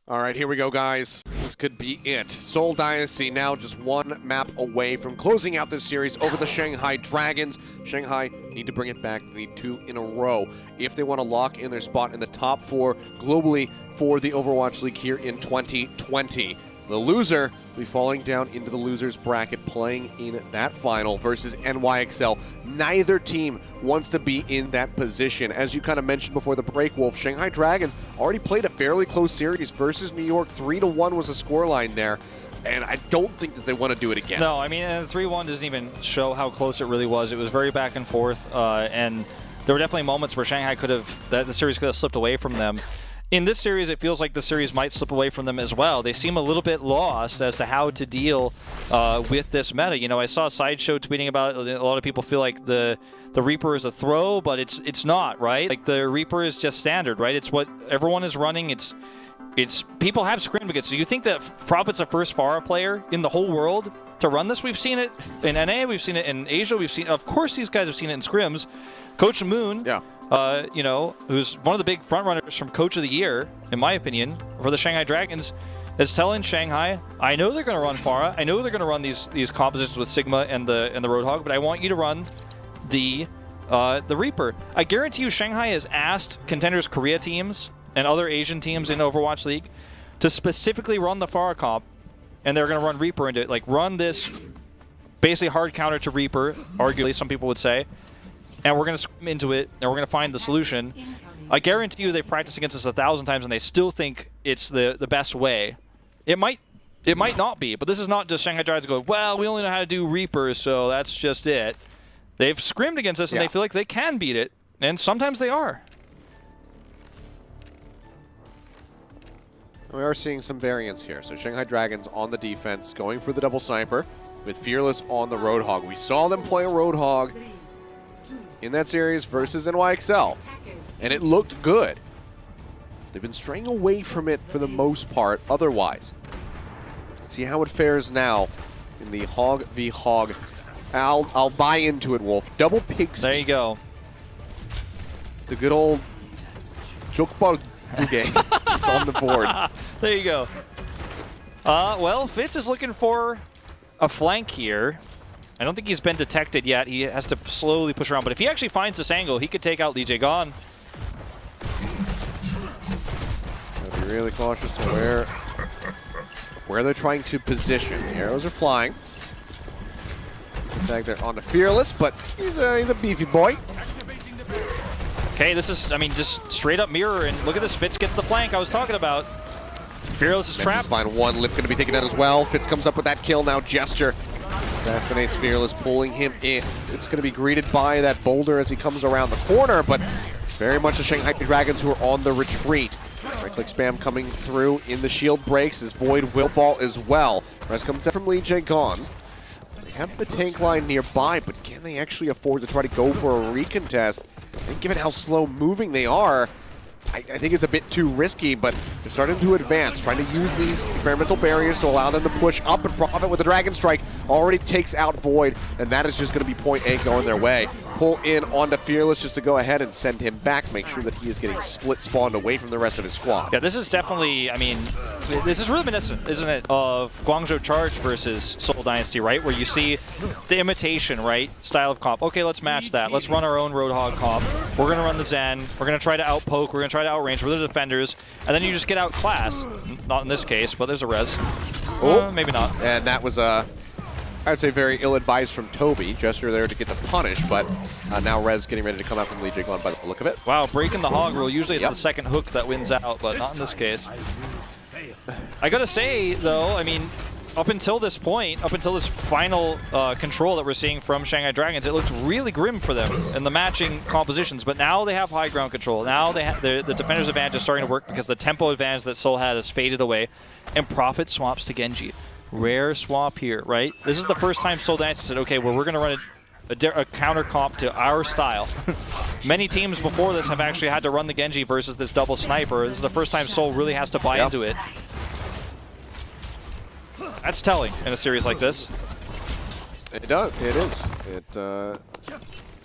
All right, here we go, guys. This could be it. Seoul Dynasty now just one map away from closing out this series over the Shanghai Dragons. Shanghai need to bring it back. They need 2 in a row if they want to lock in their spot in the top 4 globally for the Overwatch League here in 2020. The loser will be falling down into the losers bracket, playing in that final versus NYXL. Neither team wants to be in that position. As you kind of mentioned before the break, Wolf, Shanghai Dragons already played a fairly close series versus New York. 3-1 was a scoreline there, and I don't think that they want to do it again. No, I mean, and 3-1 doesn't even show how close it really was. It was very back and forth, and there were definitely moments where Shanghai the series could have slipped away from them. In this series, it feels like the series might slip away from them as well. They seem a little bit lost as to how to deal with this meta. You know, I saw Sideshow tweeting about it. A lot of people feel like the Reaper is a throw, but it's not, right? Like, the Reaper is just standard, right? It's what everyone is running. It's people have scrimmed against. So you think that Prophet's the first Pharah player in the whole world to run this? We've seen it in NA, we've seen it in Asia, of course these guys have seen it in scrims. Coach Moon, you know, who's one of the big front runners from Coach of the Year, in my opinion, for the Shanghai Dragons, is telling Shanghai, I know they're going to run Pharah, I know they're going to run these compositions with Sigma and the Roadhog, but I want you to run the Reaper. I guarantee you Shanghai has asked Contenders Korea teams and other Asian teams in Overwatch League to specifically run the Pharah comp, and they're going to run Reaper into it. Like, run this basically hard counter to Reaper, arguably, some people would say, and we're going to scrim into it, and we're going to find the solution. I guarantee you they've practiced against us 1,000 times, and they still think it's the best way. It might not be, but this is not just Shanghai Dragons going, well, we only know how to do Reaper, so that's just it. They've scrimmed against us, and they feel like they can beat it, and sometimes they are. We are seeing some variance here. So Shanghai Dragons on the defense, going for the double sniper with Fearless on the Roadhog. We saw them play a Roadhog in that series versus NYXL, and it looked good. They've been straying away from it for the most part otherwise. Let's see how it fares now in the Hog v Hog. I'll buy into it, Wolf. Double pigs. There you go. The good old Jokbal Duge is on the board. There you go. Well, Fitz is looking for a flank here. I don't think he's been detected yet. He has to slowly push around. But if he actually finds this angle, he could take out Lee Jae-gon. Gotta be really cautious of where they're trying to position. The arrows are flying. In fact, they're on the Fearless, but he's a beefy boy. Okay, this is, I mean, just straight up mirror, and look at this. Fitz gets the flank I was talking about. Fearless is trapped. Find one. Lip going to be taken out as well. Fitz comes up with that kill now. Gesture assassinates Fearless, pulling him in. It's going to be greeted by that boulder as he comes around the corner, but it's very much the Shanghai Dragons who are on the retreat. Right-click spam coming through in the shield breaks as Void will fall as well. Res comes in from Lee Jae-gon. They have the tank line nearby, but can they actually afford to try to go for a recontest? And given how slow moving they are, I think it's a bit too risky, but they're starting to advance, trying to use these experimental barriers to allow them to push up and profit with the Dragon Strike. Already takes out Void, and that is just going to be point A going their way. Pull in onto Fearless just to go ahead and send him back, make sure that he is getting split spawned away from the rest of his squad. Yeah, this is definitely, I mean, this is reminiscent, isn't it, of Guangzhou Charge versus Seoul Dynasty, right? Where you see the imitation, right, style of comp. Okay, let's match that. Let's run our own Roadhog comp. We're going to run the Zen. We're going to try to outpoke. We're going to try to outrange. We're the defenders. And then you just get outclassed. Not in this case, but there's a res. Oh, maybe not. And that was I would say very ill-advised from Toby. Gesture there to get the punish, but now Rez getting ready to come out from Lee Jae-gon by the look of it. Wow, breaking the hog rule. Usually it's the second hook that wins out, but not in this case. I gotta say, though, I mean, up until this point, up until this final control that we're seeing from Shanghai Dragons, it looked really grim for them in the matching compositions, but now they have high ground control. Now they have the defender's advantage is starting to work because the tempo advantage that Seoul had has faded away, and Prophet swaps to Genji. Rare swap here, right? This is the first time Seoul Dynasty said, okay, well, we're going to run a counter comp to our style. Many teams before this have actually had to run the Genji versus this double sniper. This is the first time Seoul really has to buy into it. That's telling in a series like this. It does. It is. It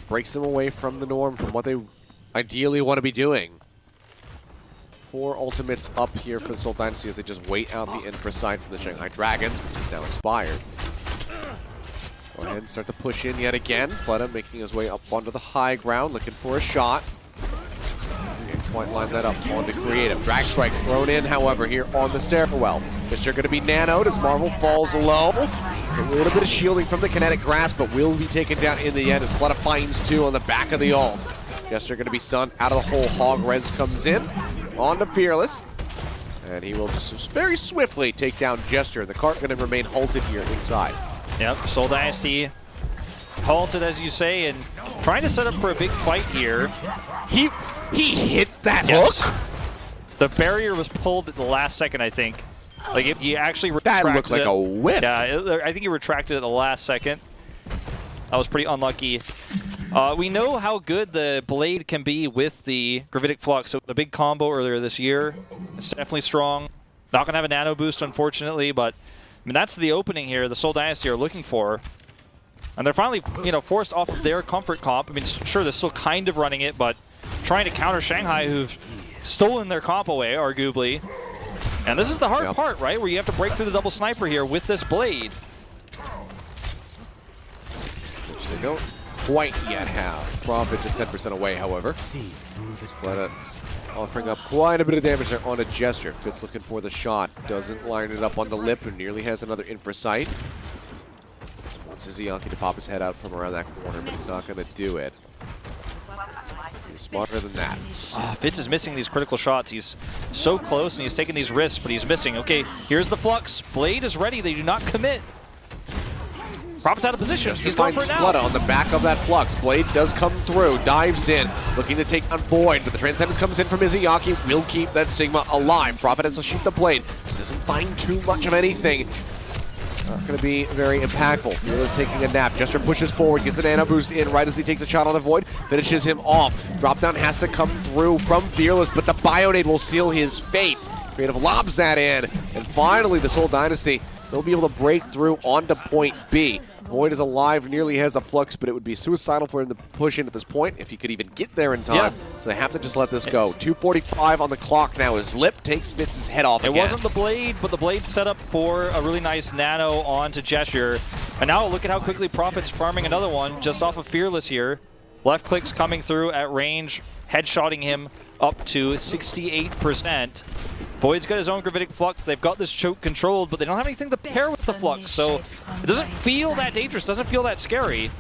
breaks them away from the norm, from what they ideally want to be doing. 4 ultimates up here for the Seoul Dynasty as they just wait out the Empress side from the Shanghai Dragons, which is now expired. Go ahead and start to push in yet again. Fleta making his way up onto the high ground, looking for a shot. Can't quite line that up onto Creative. Drag Strike thrown in, however, here on the stairwell. Fisher going to be nanoed as Marvel falls low. It's a little bit of shielding from the kinetic grasp, but will be taken down in the end as Fleta finds 2 on the back of the ult. Gesture going to be stunned out of the hole. Hog Res comes in. On to Fearless, and he will just very swiftly take down Gesture. The cart going to remain halted here inside. Yep, Seoul Dynasty halted, as you say, and trying to set up for a big fight here. He hit that hook? The barrier was pulled at the last second, I think. Like, he actually retracted that looked like a whiff. Yeah, I think he retracted at the last second. That was pretty unlucky. We know how good the Blade can be with the Gravitic Flux. So the big combo earlier this year, it's definitely strong. Not going to have a nano boost, unfortunately, but I mean, that's the opening here the Seoul Dynasty are looking for. And they're finally, you know, forced off of their comfort comp. I mean, sure, they're still kind of running it, but trying to counter Shanghai, who've stolen their comp away, arguably. And this is the hard part, right? Where you have to break through the double sniper here with this Blade. Which they don't quite yet have. Profit just 10% away, however. Fleta offering up quite a bit of damage there on a Gesture. Fitz looking for the shot. Doesn't line it up on the lip, who nearly has another infra sight. Wants Izuyaki to pop his head out from around that corner, but he's not going to do it. He's smarter than that. Fitz is missing these critical shots. He's so close and he's taking these risks, but he's missing. Okay, here's the Flux. Blade is ready. They do not commit. Prophet's out of position. He's going for it now. Fleta on the back of that Flux. Blade does come through, dives in, looking to take on Void, but the Transcendence comes in from Izuyaki, will keep that Sigma alive. Prophet has to shoot the Blade. Doesn't find too much of anything. Not going to be very impactful. Fearless taking a nap. Gesture pushes forward, gets an nano boost in right as he takes a shot on the Void, finishes him off. Drop down has to come through from Fearless, but the Bionade will seal his fate. Creative lobs that in, and finally the Seoul Dynasty they'll be able to break through onto point B. Void is alive, nearly has a flux, but it would be suicidal for him to push in at this point if he could even get there in time. Yeah. So they have to just let this go. 2:45 on the clock now as Lip takes Fitz's head off again. It wasn't the blade, but the blade set up for a really nice nano onto Gesture. And now look at how quickly Prophet's farming another one just off of Fearless here. Left clicks coming through at range, headshotting him up to 68%. Void's got his own gravitic flux. They've got this choke controlled, but they don't have anything to pair with the flux, so it doesn't feel that dangerous, doesn't feel that scary. In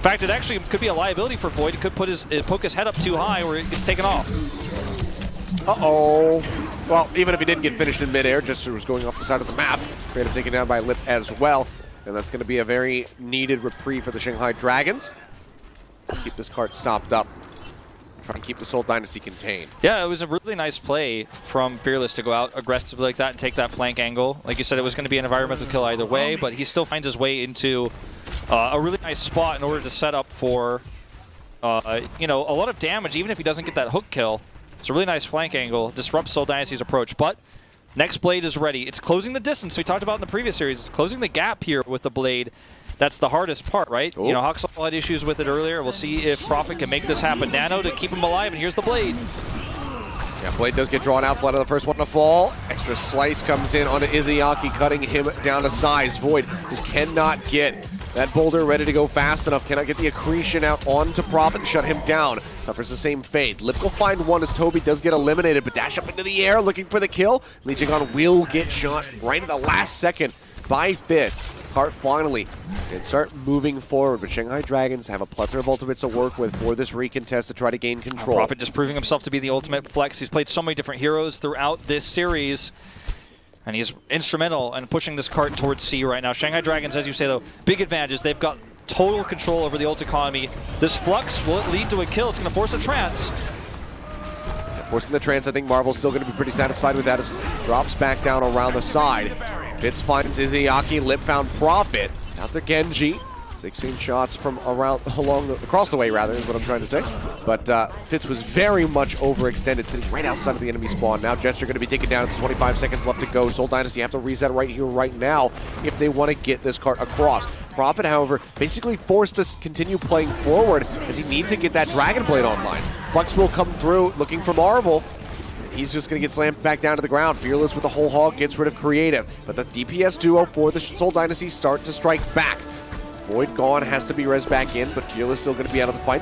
fact, it actually could be a liability for Void. It could poke his head up too high where it gets taken off. Uh-oh. Well, even if he didn't get finished in midair, Jester was going off the side of the map. Straight up taken down by Lip as well. And that's going to be a very needed reprieve for the Shanghai Dragons. Keep this cart stopped up. Try and keep the Seoul Dynasty contained. Yeah, it was a really nice play from Fearless to go out aggressively like that and take that flank angle. Like you said, it was going to be an environmental kill either way, but he still finds his way into a really nice spot in order to set up for, you know, a lot of damage, even if he doesn't get that hook kill. It's a really nice flank angle, disrupts Seoul Dynasty's approach, but next blade is ready. It's closing the distance we talked about in the previous series. It's closing the gap here with the blade. That's the hardest part, right? Ooh. You know, Huxall had issues with it earlier. We'll see if Prophet can make this happen. Nano to keep him alive, and here's the blade. Yeah, blade does get drawn out. Flood of the first one to fall. Extra slice comes in onto Izayaki, cutting him down to size. Void just cannot get that boulder ready to go fast enough. Cannot get the accretion out onto Prophet and shut him down. Suffers the same fate. Lip will find one as Toby does get eliminated, but dash up into the air looking for the kill. Leeching on will get shot right at the last second by Fitz. Cart finally can start moving forward, but Shanghai Dragons have a plethora of ultimates to work with for this recontest to try to gain control. Prophet just proving himself to be the ultimate flex. He's played so many different heroes throughout this series, and he's instrumental in pushing this cart towards C right now. Shanghai Dragons, as you say though, big advantages. They've got total control over the ult economy. This flux, will it lead to a kill? It's going to force a trance. Forcing the trance, I think Marvel's still going to be pretty satisfied with that as drops back down around the side. Fitz finds Izayaki, Lip found Prophet. Out there Genji. 16 shots from across the way rather is what I'm trying to say. But Fitz was very much overextended, sitting right outside of the enemy spawn. Now Jester going to be taken down with 25 seconds left to go. Seoul Dynasty have to reset right here, right now, if they want to get this cart across. Prophet, however, basically forced to continue playing forward as he needs to get that Dragon Blade online. Flux will come through looking for Marvel. He's just going to get slammed back down to the ground. Fearless with the whole hog gets rid of Creative. But the DPS duo for the Seoul Dynasty start to strike back. Void gone, has to be res back in, but Fearless still going to be out of the fight.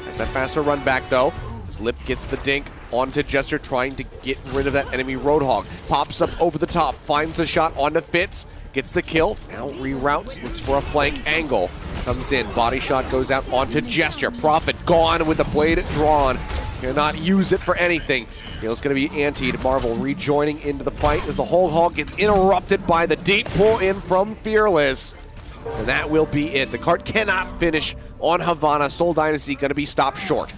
Has that faster run back though. As Lip gets the dink onto Jester, trying to get rid of that enemy Roadhog. Pops up over the top, finds the shot onto Fitz. Gets the kill, now reroutes, looks for a flank angle. Comes in, body shot goes out onto Gesture. Prophet gone with the blade drawn. Cannot use it for anything. It's going to be antied. Marvel rejoining into the fight as the whole hog gets interrupted by the deep pull in from Fearless. And that will be it. The cart cannot finish on Havana. Seoul Dynasty going to be stopped short.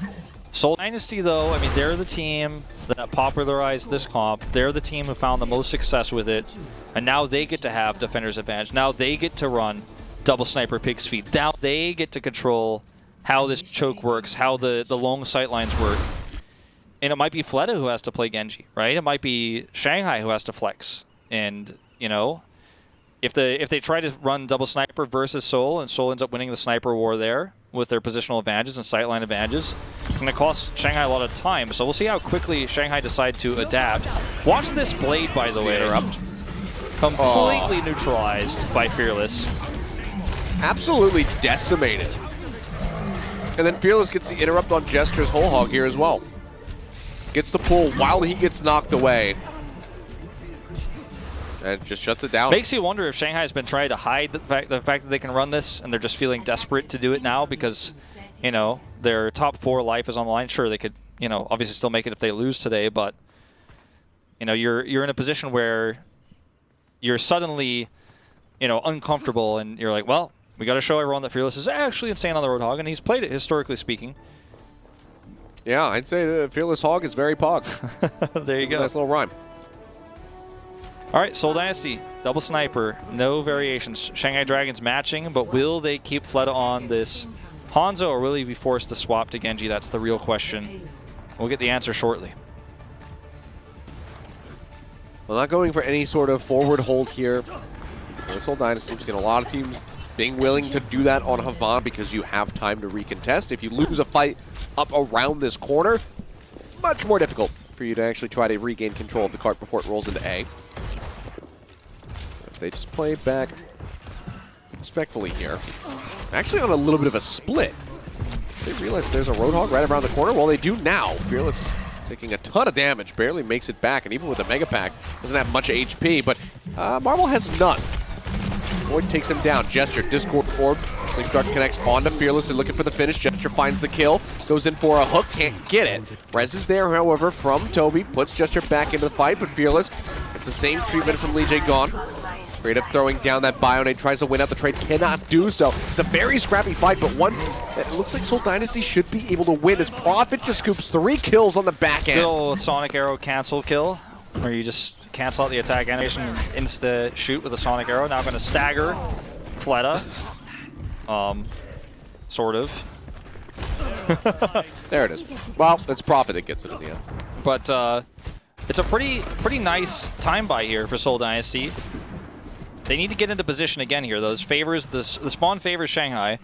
Seoul Dynasty, though, I mean, they're the team that popularized this comp. They're the team who found the most success with it. And now they get to have defender's advantage. Now they get to run double sniper pig's feet. Now they get to control how this choke works, how the long sight lines work. And it might be Fleta who has to play Genji, right? It might be Shanghai who has to flex. And, you know, if they try to run double sniper versus Seoul, and Seoul ends up winning the sniper war there with their positional advantages and sightline advantages, it's going to cost Shanghai a lot of time. So we'll see how quickly Shanghai decide to adapt. Watch this blade, by the way. Interrupt. Completely neutralized by Fearless. Absolutely decimated. And then Fearless gets the interrupt on Gesture's whole hog here as well. Gets the pull while he gets knocked away. And just shuts it down. Makes you wonder if Shanghai's been trying to hide the fact that they can run this, and they're just feeling desperate to do it now because, you know, their top 4 life is on the line. Sure, they could, you know, obviously still make it if they lose today, but, you know, you're in a position where you're suddenly, you know, uncomfortable, and you're like, well, we got to show everyone that Fearless is actually insane on the Roadhog, and he's played it historically speaking. Yeah, I'd say the Fearless Hog is very pog. There you go. Nice little rhyme. All right, Seoul Dynasty, double sniper, no variations. Shanghai Dragons matching, but will they keep Fleta on this Hanzo, or will he be forced to swap to Genji? That's the real question. We'll get the answer shortly. Well, not going for any sort of forward hold here. This Seoul Dynasty, we've seen a lot of teams being willing to do that on Havana because you have time to recontest. If you lose a fight up around this corner, much more difficult for you to actually try to regain control of the cart before it rolls into A. If they just play back respectfully here, actually on a little bit of a split. They realize there's a Roadhog right around the corner. Well, they do now. Fearless taking a ton of damage, barely makes it back, and even with a Mega Pack, doesn't have much HP, but Marvel has none. Void takes him down. Gesture, Discord Orb, Sleep Dart connects onto Fearless. They're looking for the finish. Gesture finds the kill, goes in for a hook, can't get it. Rez is there, however, from Toby, puts Gesture back into the fight, but Fearless gets the same treatment from Lee Jae Gon. Straight up throwing down that Bionade, tries to win out the trade, cannot do so. It's a very scrappy fight, but one that it looks like Seoul Dynasty should be able to win as Prophet just scoops 3 kills on the back end. Little Sonic Arrow cancel kill, where you just cancel out the attack animation and insta shoot with a Sonic Arrow. Now going to stagger Fleta. Sort of. There it is. Well, it's Prophet that gets it in the end. But it's a pretty nice time buy here for Seoul Dynasty. They need to get into position again here. Those favors, the spawn favors Shanghai.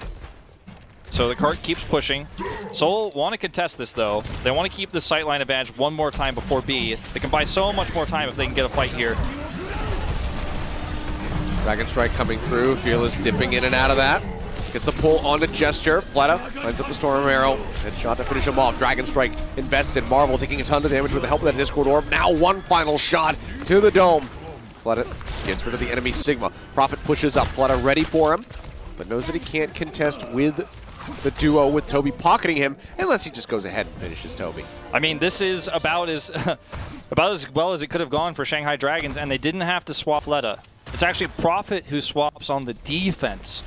So the cart keeps pushing. Seoul want to contest this though. They want to keep the sightline advantage one more time before B. They can buy so much more time if they can get a fight here. Dragon Strike coming through. Fearless dipping in and out of that. Gets the pull onto Gesture. Fleta lines up the Storm Arrow. Headshot to finish him off. Dragon Strike invested. Marvel taking a ton of damage with the help of that Discord Orb. Now one final shot to the dome. Fleta gets rid of the enemy Sigma. Prophet pushes up. Fleta ready for him, but knows that he can't contest with the duo with Toby pocketing him unless he just goes ahead and finishes Toby. I mean, this is about as well as it could have gone for Shanghai Dragons, and they didn't have to swap Fleta. It's actually Prophet who swaps on the defense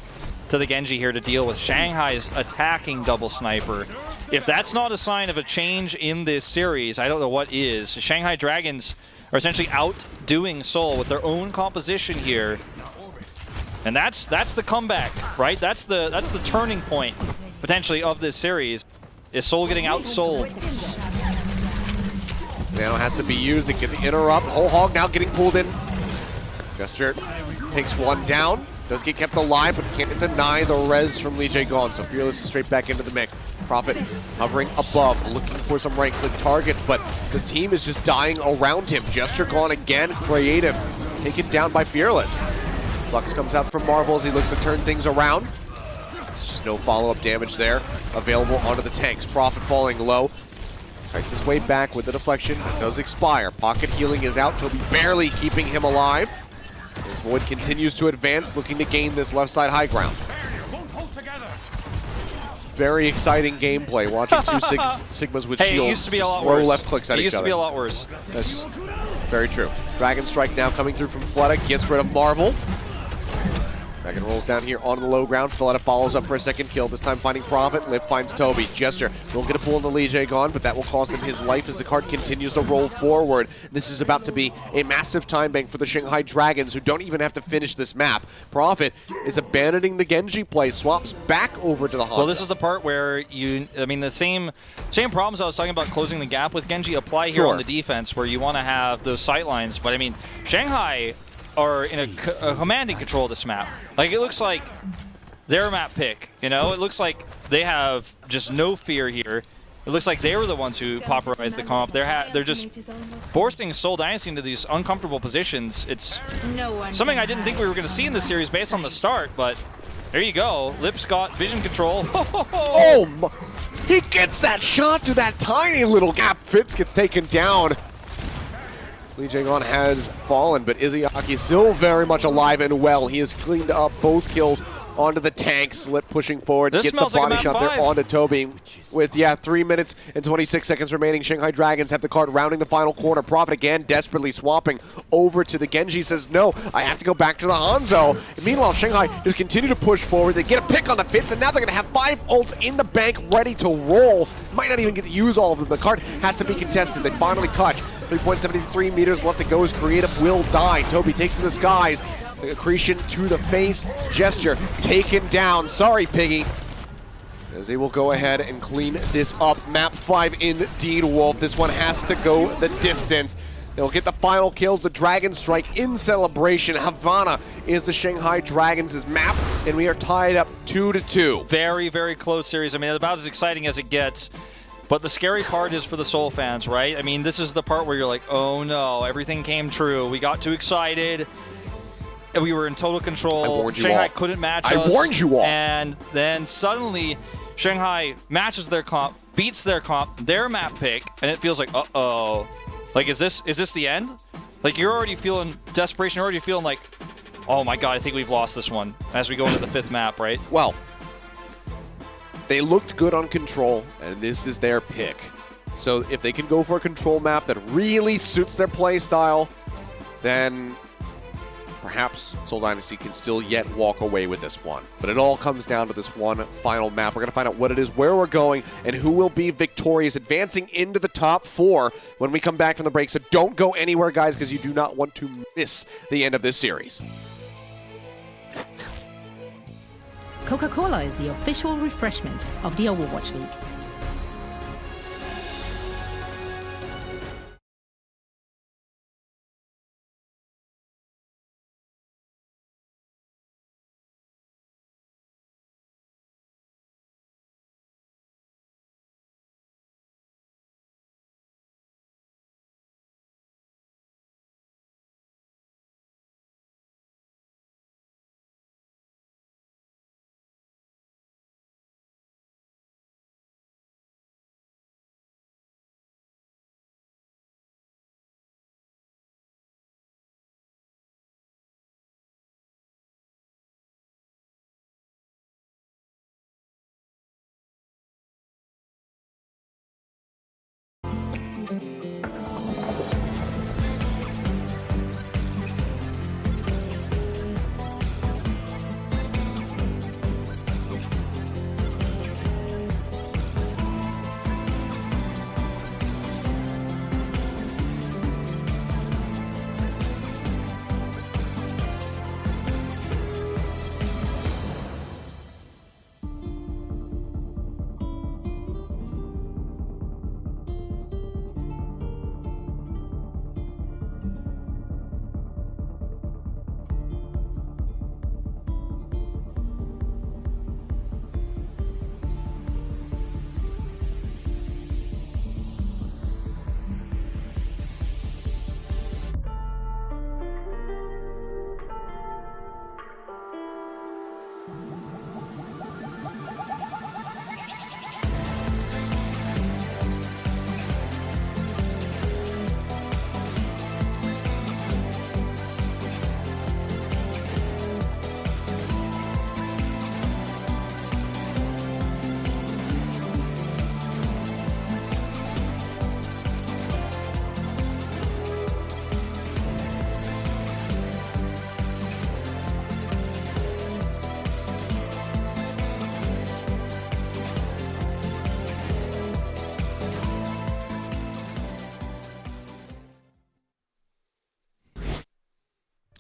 to the Genji here to deal with Shanghai's attacking double sniper. If that's not a sign of a change in this series, I don't know what is. Shanghai Dragons are essentially outdoing Seoul with their own composition here. And that's the comeback, right? That's the turning point, potentially, of this series, is Seoul getting outsold. Now has to be used to get the interrupt. Whole Hog now getting pulled in. Gesture takes one down. Does get kept alive, but can't deny the res from Lee Jae Gon. So Fearless is straight back into the mix. Prophet hovering above, looking for some right-click targets, but the team is just dying around him. Gesture gone again, creative, taken down by Fearless. Flux comes out from Marvel as he looks to turn things around. It's just no follow-up damage there available onto the tanks. Prophet falling low. Fights his way back with the deflection. It does expire. Pocket healing is out. Toby barely keeping him alive. As Void continues to advance, looking to gain this left side high ground. Very exciting gameplay, watching two Sigmas with shields it used to be a lot throw worse. left clicks at each other. It used to be a lot worse. That's very true. Dragon Strike now coming through from Fleta, gets rid of Marvel. Dragon rolls down here on the low ground. Fleta follows up for a second kill, this time finding Prophet. Lip finds Toby. Gesture will get a pull into Lee Jae Gon, but that will cost him his life as the card continues to roll forward. This is about to be a massive time bank for the Shanghai Dragons, who don't even have to finish this map. Prophet is abandoning the Genji play, swaps back over to the Hanzo. Well, this is the part where the same problems I was talking about closing the gap with Genji apply here on the defense, where you want to have those sight lines. But I mean, Shanghai are in a commanding control of this map. Like, it looks like their map pick, you know? It looks like they have just no fear here. It looks like they were the ones who popularized the comp. They're just forcing Seoul Dynasty into these uncomfortable positions. It's something I didn't think we were going to see in this series based on the start, but there you go. Lip's got vision control. Oh, he gets that shot to that tiny little gap. Fitz gets taken down. Lee Jae Gon has fallen, but Izayaki is still very much alive and well. He has cleaned up both kills onto the tank. Slip pushing forward, gets the body shot there onto Toby. With, 3 minutes and 26 seconds remaining, Shanghai Dragons have the card rounding the final corner. Prophet again desperately swapping over to the Genji, says, no, I have to go back to the Hanzo. And meanwhile, Shanghai just continue to push forward. They get a pick on the Fitz, and now they're going to have 5 ults in the bank ready to roll. Might not even get to use all of them. The card has to be contested. They finally touch. 3.73 meters left to go as Creative will die. Toby takes to the skies. The accretion to the face. Gesture taken down. Sorry, Piggy. As they will go ahead and clean this up. Map 5 indeed, Wolf. This one has to go the distance. They'll get the final kills. The Dragon Strike in celebration. Havana is the Shanghai Dragons' map, and we are tied up 2-2. Very, very close series. I mean, about as exciting as it gets. But the scary part is for the Seoul fans, right? I mean, this is the part where you're like, oh no, everything came true. We got too excited. We were in total control. I warned you Shanghai all. couldn't match I us. warned you all. And then suddenly, Shanghai matches their comp, beats their comp, their map pick, and it feels like, uh-oh. Like, is this the end? Like, you're already feeling desperation. You're already feeling like, oh my god, I think we've lost this one as we go into the 5th map, right? Well, they looked good on control, and this is their pick. So if they can go for a control map that really suits their play style, then perhaps Seoul Dynasty can still yet walk away with this one. But it all comes down to this one final map. We're going to find out what it is, where we're going, and who will be victorious, advancing into the top 4 when we come back from the break. So don't go anywhere, guys, because you do not want to miss the end of this series. Coca-Cola is the official refreshment of the Overwatch League.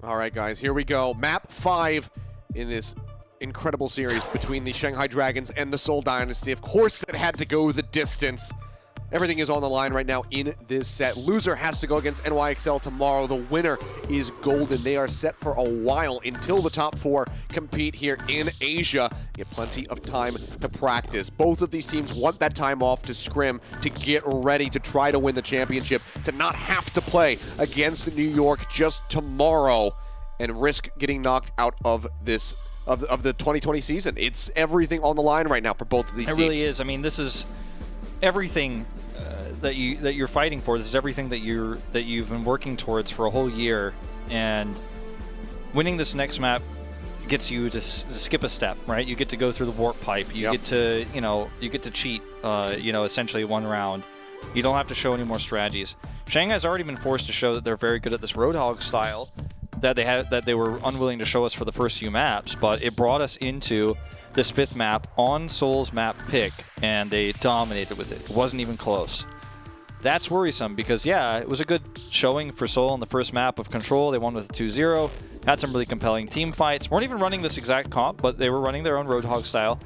All right, guys, here we go. Map 5 in this incredible series between the Shanghai Dragons and the Seoul Dynasty. Of course, it had to go the distance. Everything is on the line right now in this set. Loser has to go against NYXL tomorrow. The winner is golden. They are set for a while until the top 4 compete here in Asia. You have plenty of time to practice. Both of these teams want that time off to scrim, to get ready to try to win the championship, to not have to play against New York just tomorrow and risk getting knocked out of this of the 2020 season. It's everything on the line right now for both of these teams. It really is. I mean, this is everything that you're fighting for. This is everything that you've been working towards for a whole year, and winning this next map gets you to skip a step, right? You get to go through the warp pipe. You get to, you get to cheat, essentially one round. You don't have to show any more strategies. Shanghai's already been forced to show that they're very good at this Roadhog style that they were unwilling to show us for the first few maps, but it brought us into this 5th map on Seoul's map pick, and they dominated with it. It wasn't even close. That's worrisome because, yeah, it was a good showing for Seoul on the first map of Control. They won with a 2-0. Had some really compelling team fights. Weren't even running this exact comp, but they were running their own Roadhog style.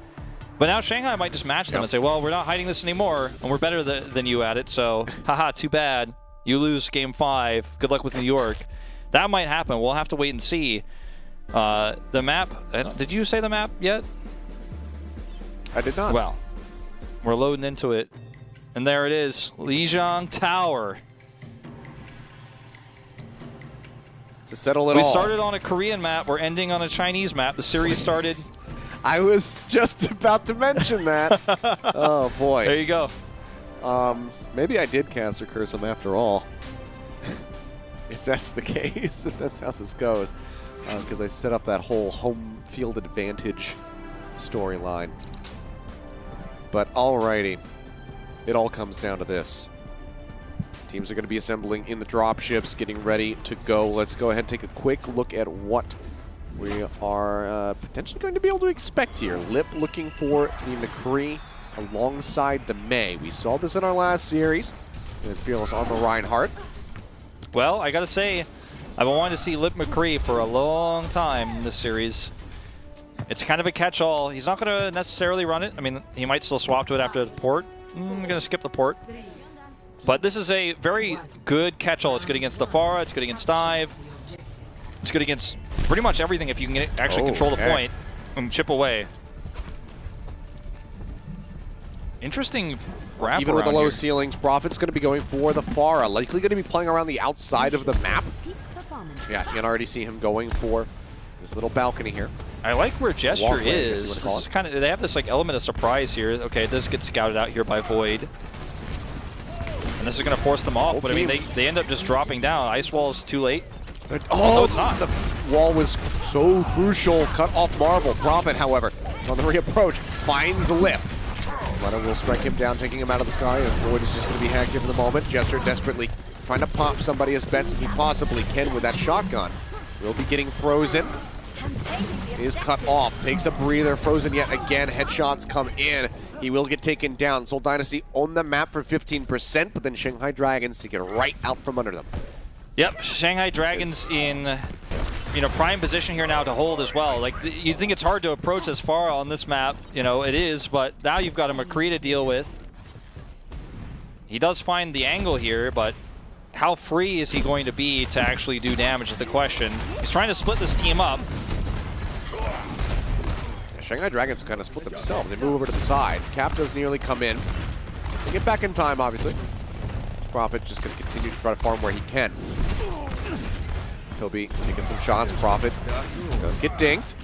But now Shanghai might just match them and say, well, we're not hiding this anymore, and we're better than you at it, so haha, too bad. You lose game 5. Good luck with New York. That might happen. We'll have to wait and see. The map, did you say the map yet? I did not. Well, we're loading into it. And there it is, Lijiang Tower. To settle it all. We started on a Korean map. We're ending on a Chinese map. The series started. I was just about to mention that. Oh, boy. There you go. Maybe I did cast or curse him after all. If that's the case, if that's how this goes. Because I set up that whole home field advantage storyline. But alrighty. It all comes down to this. Teams are going to be assembling in the dropships, getting ready to go. Let's go ahead and take a quick look at what we are potentially going to be able to expect here. Lip looking for the McCree alongside the May. We saw this in our last series. And Fearless on the Reinhardt. Well, I got to say, I've been wanting to see Lip McCree for a long time in this series. It's kind of a catch-all. He's not going to necessarily run it. I mean, he might still swap to it after the port. I'm going to skip the port. But this is a very good catch-all. It's good against the Pharah. It's good against Dive. It's good against pretty much everything if you can actually control the point and chip away. Interesting wrap. Even with the low ceilings, Prophet's going to be going for the Pharah. Likely going to be playing around the outside of the map. Yeah, you can already see him going for this little balcony here. I like where Gesture is. This is kind of, they have this like element of surprise here. Okay, this gets scouted out here by Void. And this is going to force them off, but I mean, they end up just dropping down. Ice Wall's too late. Oh, no, it's not. The wall was so crucial. Cut off Marvel. Prophet, however, on the reapproach, finds Lip. Leto will strike him down, taking him out of the sky, as Void is just going to be hacked here for the moment. Gesture desperately trying to pop somebody as best as he possibly can with that shotgun. Will be getting frozen. Is cut off. Takes a breather. Frozen yet again. Headshots come in. He will get taken down. Seoul Dynasty on the map for 15%, but then Shanghai Dragons to get right out from under them. Yep, Shanghai Dragons in prime position here now to hold as well. Like, you think it's hard to approach as far on this map. It is, but now you've got a McCree to deal with. He does find the angle here, but how free is he going to be to actually do damage is the question. He's trying to split this team up. Shanghai Dragons kind of split themselves. They move over to the side. Cap does nearly come in. They get back in time, obviously. Prophet just going to continue to try to farm where he can. Toby taking some shots. Prophet does get dinged.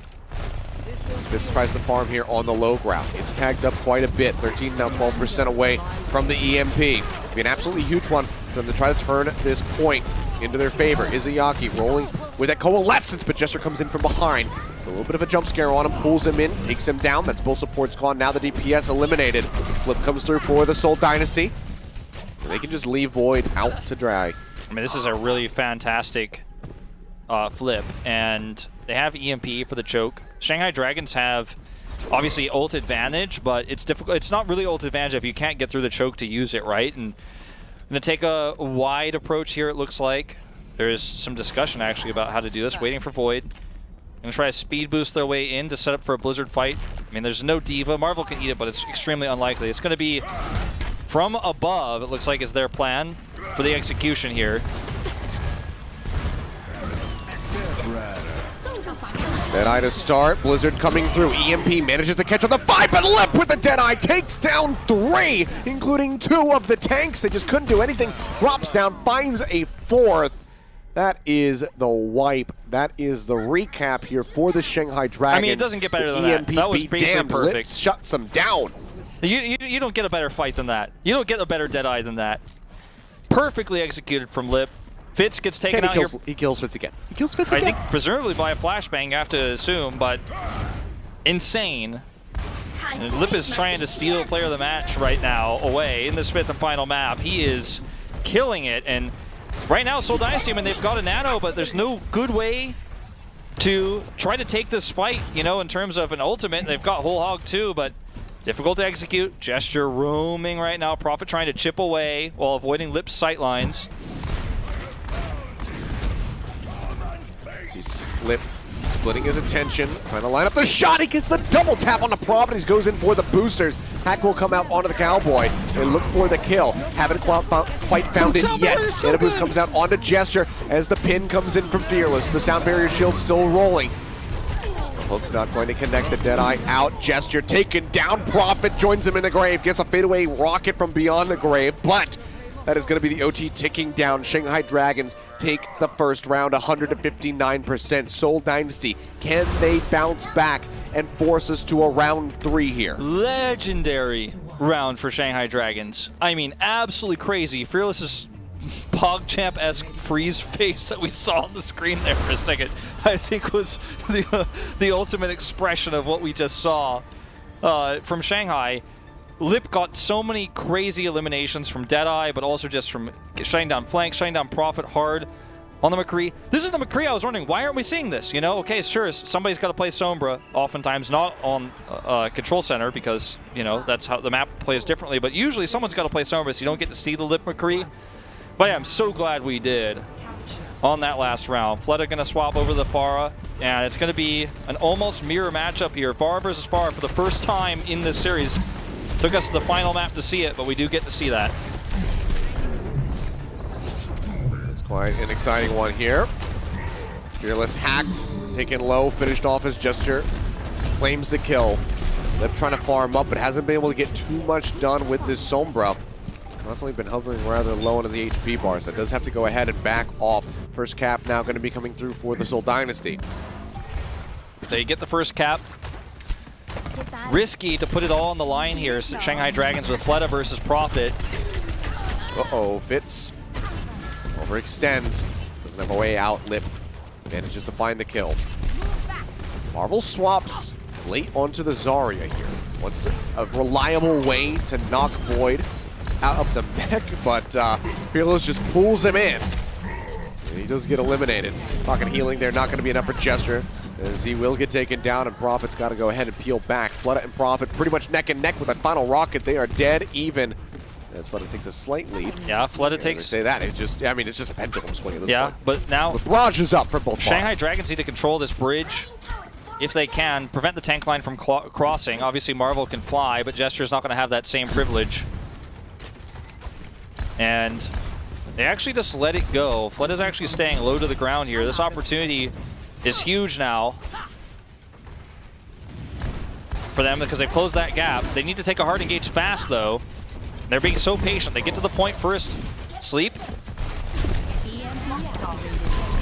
Spitz tries to farm here on the low ground. It's tagged up quite a bit. 13 now 12% away from the EMP. It'll be an absolutely huge one for them to try to turn this point into their favor. Izayaki rolling with that coalescence, but Jester comes in from behind. It's a little bit of a jump scare on him, pulls him in, takes him down. That's both supports gone. Now the DPS eliminated. Flip comes through for the Seoul Dynasty. And they can just leave Void out to dry. I mean, this is a really fantastic flip, and they have EMP for the choke. Shanghai Dragons have obviously ult advantage, but it's difficult. It's not really ult advantage if you can't get through the choke to use it, right? And I'm going to take a wide approach here, it looks like. There's some discussion actually about how to do this, waiting for Void. Going to try to speed boost their way in to set up for a Blizzard fight. I mean, there's no Diva. Marvel can eat it, but it's extremely unlikely. It's going to be from above, it looks like is their plan for the execution here. Deadeye to start. Blizzard coming through. EMP manages to catch on the 5, but Lip with the Deadeye takes down 3, including 2 of the tanks. They just couldn't do anything. Drops down, finds a 4th. That is the wipe. That is the recap here for the Shanghai Dragons. I mean, it doesn't get better than EMP that. That was basically perfect. Lip shuts them down. You don't get a better fight than that. You don't get a better Deadeye than that. Perfectly executed from Lip. Fitz gets taken out here. He kills Fitz again. He kills Fitz again. I think presumably by a flashbang, you have to assume, but insane. And Lip is trying to steal player of the match right now away in this 5th and final map. He is killing it, and right now Seoul Dynasty, I mean, they've got a nano, but there's no good way to try to take this fight, in terms of an ultimate. They've got Whole Hog too, but difficult to execute. Gesture roaming right now. Prophet trying to chip away while avoiding Lip's sightlines. He's Lip splitting his attention, trying to line up the shot. He gets the double tap on the Providence, goes in for the boosters. Hack will come out onto the Cowboy. They look for the kill. Haven't quite found it yet. Hanamura comes out onto Gesture as the pin comes in from Fearless. The sound barrier shield still rolling. Hook not going to connect the Deadeye out. Gesture taken down. Prophet joins him in the grave. Gets a fadeaway rocket from beyond the grave, but that is going to be the OT ticking down. Shanghai Dragons take the first round, 159%. Seoul Dynasty, can they bounce back and force us to a round 3 here? Legendary round for Shanghai Dragons. I mean, absolutely crazy. Fearless's PogChamp-esque freeze face that we saw on the screen there for a second, I think was the ultimate expression of what we just saw from Shanghai. Lip got so many crazy eliminations from Deadeye, but also just from shutting down flank, shutting down Prophet hard on the McCree. This is the McCree I was wondering, why aren't we seeing this? You know, okay, sure, somebody's got to play Sombra, oftentimes not on Control Center, because, you know, that's how the map plays differently, but usually someone's got to play Sombra, so you don't get to see the Lip McCree. But yeah, I'm so glad we did on that last round. Fleta going to swap over the Pharah, and it's going to be an almost mirror matchup here. Pharah versus Pharah for the first time in this series. Took us to the final map to see it, but we do get to see that. It's quite an exciting one here. Fearless hacked, taken low, finished off his Gesture, claims the kill. Lip trying to farm up, but hasn't been able to get too much done with this Sombra. Constantly been hovering rather low into the HP bar, so it does have to go ahead and back off. First cap now going to be coming through for the Seoul Dynasty. They get the first cap. Risky to put it all on the line here. So Shanghai Dragons with Fleta versus Prophet. Uh-oh, Fitz overextends. Doesn't have a way out. Lip manages to find the kill. Marvel swaps late onto the Zarya here. What's a reliable way to knock Void out of the mech, but Fearless just pulls him in. And he does get eliminated. Pocket healing there, not going to be enough for Gesture, as he will get taken down, and Prophet's got to go ahead and peel back. Fleta and Prophet pretty much neck and neck with a final rocket. They are dead even. As Fleta takes a slight lead. Yeah, Fleta takes... Say that, it's just, I mean, it's just a pendulum swing at this point. But now... The barrage is up for both Shanghai bars. Dragons need to control this bridge if they can, prevent the tank line from crossing. Obviously, Marvel can fly, but Gesture's not going to have that same privilege. And they actually just let it go. Fleta's actually staying low to the ground here. This opportunity is huge now for them because they've closed that gap. They need to take a hard engage fast, though. They're being so patient. They get to the point first. Sleep.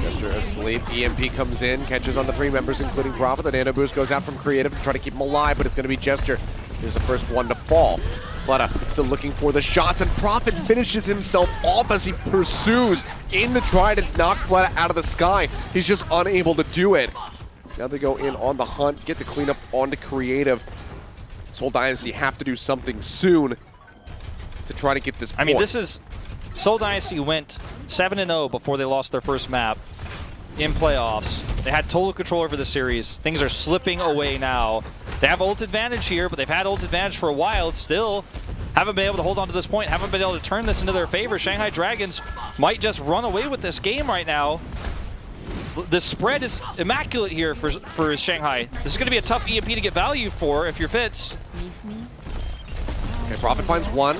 Gesture asleep. EMP comes in, catches on the 3 members, including Prophet. The Nano Boost goes out from Creative to try to keep him alive, but it's going to be Gesture. Here's the first one to fall. Fleta still looking for the shots, and Prophet finishes himself off as he pursues in to try to knock Fleta out of the sky. He's just unable to do it. Now they go in on the hunt, get the cleanup onto Creative. Seoul Dynasty have to do something soon to try to get this point. I mean, this is... Seoul Dynasty went 7-0 before they lost their first map in playoffs. They had total control over the series. Things are slipping away now. They have ult advantage here, but they've had ult advantage for a while. Still haven't been able to hold on to this point, haven't been able to turn this into their favor. Shanghai Dragons might just run away with this game right now. The spread is immaculate here for Shanghai. This is going to be a tough EMP to get value for if you're Fitz. Okay, Prophet finds one.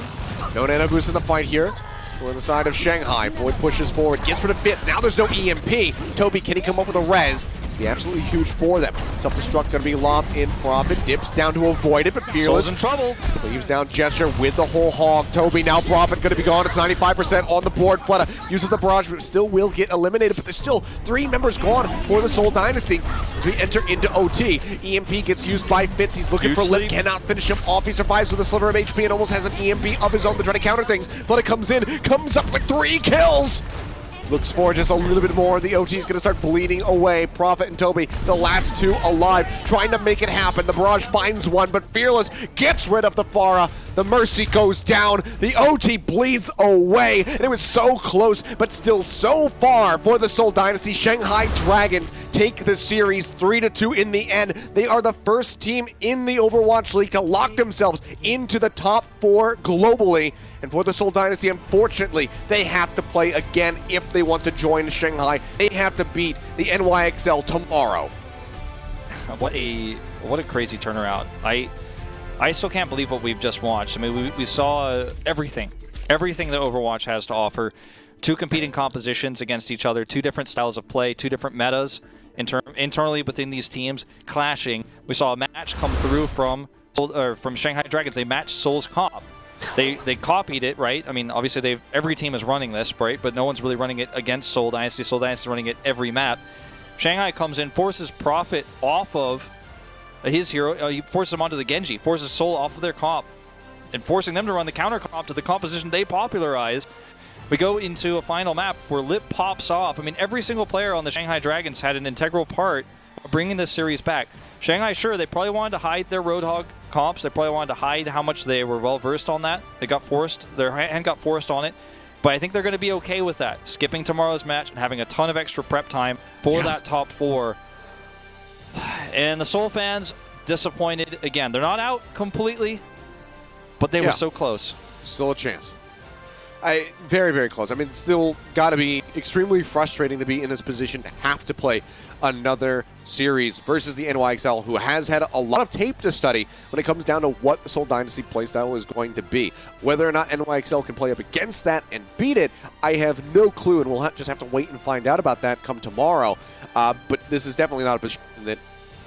No Nano Boost in the fight here. We're on the side of Shanghai. Void pushes forward, gets rid of Fitz. Now there's no EMP. Toby, can he come up with a res? Be absolutely huge for them. Self-destruct going to be lobbed in. Prophet dips down to avoid it, but Fearless Soul's in trouble. Leaves down Gesture with the whole hog. Toby, now Prophet going to be gone. It's 95% on the board. Fleta uses the barrage, but still will get eliminated. But there's still 3 members gone for the Seoul Dynasty as we enter into OT. EMP gets used by Fitz. He's looking for Lip. Cannot finish him off. He survives with a sliver of HP and almost has an EMP of his own to try to counter things. Fleta comes in, comes up with 3 kills. Looks for just a little bit more. The OT is going to start bleeding away. Prophet and Toby, the last 2 alive, trying to make it happen. The barrage finds one, but Fearless gets rid of the Pharah. The Mercy goes down. The OT bleeds away. And it was so close, but still so far for the Seoul Dynasty. Shanghai Dragons take the series 3-2 in the end. They are the first team in the Overwatch League to lock themselves into the top 4 globally. And for the Seoul Dynasty, unfortunately, they have to play again if they want to join Shanghai. They have to beat the NYXL tomorrow. What a crazy turnaround. I still can't believe what we've just watched. I mean, we saw everything that Overwatch has to offer. Two competing compositions against each other, two different styles of play, two different metas internally within these teams clashing. We saw a match come through from Shanghai Dragons. They matched Seoul's comp. They copied it, right? I mean, obviously every team is running this, right? But no one's really running it against Seoul Dynasty. Seoul Dynasty is running it every map. Shanghai comes in, forces Profit off of his hero. He forces him onto the Genji, forces Seoul off of their comp, and forcing them to run the counter comp to the composition they popularized. We go into a final map where Lip pops off. I mean, every single player on the Shanghai Dragons had an integral part of bringing this series back. Shanghai, sure, they probably wanted to hide their Roadhog comps. They probably wanted to hide how much they were well-versed on that. They got forced. Their hand got forced on it. But I think they're going to be okay with that, skipping tomorrow's match and having a ton of extra prep time for that top 4. And the Seoul fans, disappointed again. They're not out completely, but they were so close. Still a chance. Very, very close. I mean, it's still got to be extremely frustrating to be in this position to have to play another series versus the NYXL, who has had a lot of tape to study when it comes down to what the Seoul Dynasty playstyle is going to be. Whether or not NYXL can play up against that and beat it, I have no clue, and we'll just have to wait and find out about that come tomorrow. But this is definitely not a position that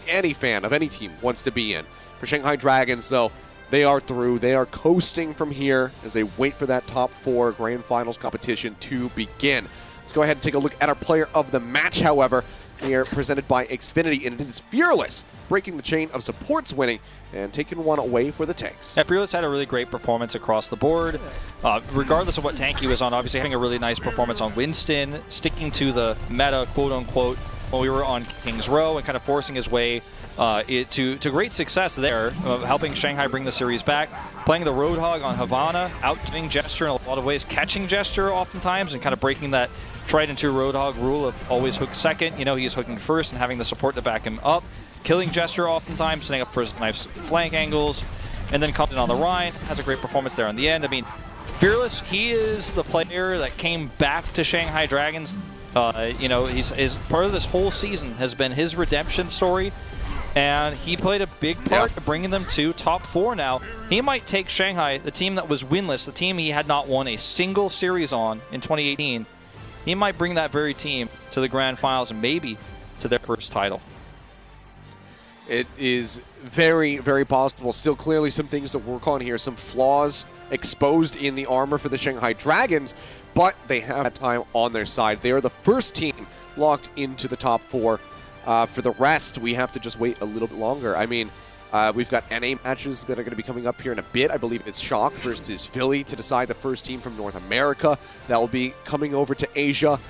any fan of any team wants to be in. For Shanghai Dragons, though, they are through. They are coasting from here as they wait for that top 4 grand finals competition to begin. Let's go ahead and take a look at our player of the match, however. They are presented by Xfinity, and it is Fearless, breaking the chain of supports winning and taking one away for the tanks. Yeah, Fearless had a really great performance across the board. Regardless of what tank he was on, obviously having a really nice performance on Winston, sticking to the meta, quote-unquote, when we were on King's Row and kind of forcing his way to great success there, helping Shanghai bring the series back. Playing the Roadhog on Havana, outdoing Gesture in a lot of ways, catching Gesture oftentimes, and kind of breaking that tried and true Roadhog rule of always hook second. You know, he's hooking first and having the support to back him up. Killing Gesture oftentimes, setting up for his nice flank angles, and then comes in on the Rhine, has a great performance there in the end. I mean, Fearless, he is the player that came back to Shanghai Dragons. You know, his part of this whole season has been his redemption story, and he played a big part of bringing them to top 4 now. He might take Shanghai, the team that was winless, the team he had not won a single series on in 2018, he might bring that very team to the grand finals and maybe to their first title. It is very, very possible. Still clearly some things to work on here, some flaws exposed in the armor for the Shanghai Dragons, but they have that time on their side. They are the first team locked into the top 4. For the rest, we have to just wait a little bit longer. I mean, we've got NA matches that are going to be coming up here in a bit. I believe it's Shock versus Philly to decide the first team from North America. That will be coming over to Asia.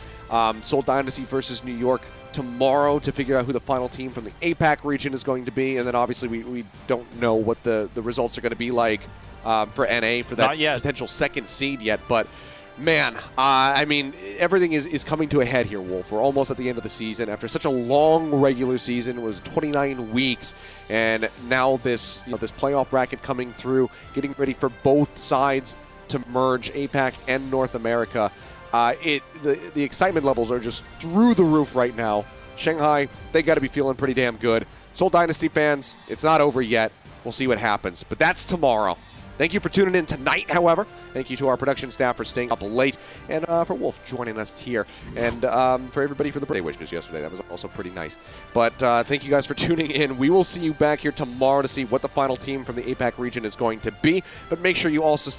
Seoul Dynasty versus New York tomorrow to figure out who the final team from the APAC region is going to be. And then obviously we don't know what the results are going to be like for NA for that potential second seed yet. But man, I mean, everything is coming to a head here, Wolf. We're almost at the end of the season. After such a long regular season, it was 29 weeks, and now this this playoff bracket coming through, getting ready for both sides to merge, APAC and North America. The excitement levels are just through the roof right now. Shanghai, they got to be feeling pretty damn good. Seoul Dynasty fans, it's not over yet. We'll see what happens, but that's tomorrow. Thank you for tuning in tonight, however. Thank you to our production staff for staying up late, and for Wolf joining us here, and for everybody for the birthday wishes yesterday. That was also pretty nice. But thank you guys for tuning in. We will see you back here tomorrow to see what the final team from the APAC region is going to be. But make sure you also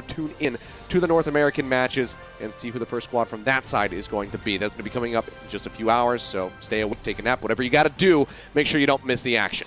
tune in to the North American matches and see who the first squad from that side is going to be. That's going to be coming up in just a few hours, so stay awake, take a nap, whatever you got to do. Make sure you don't miss the action.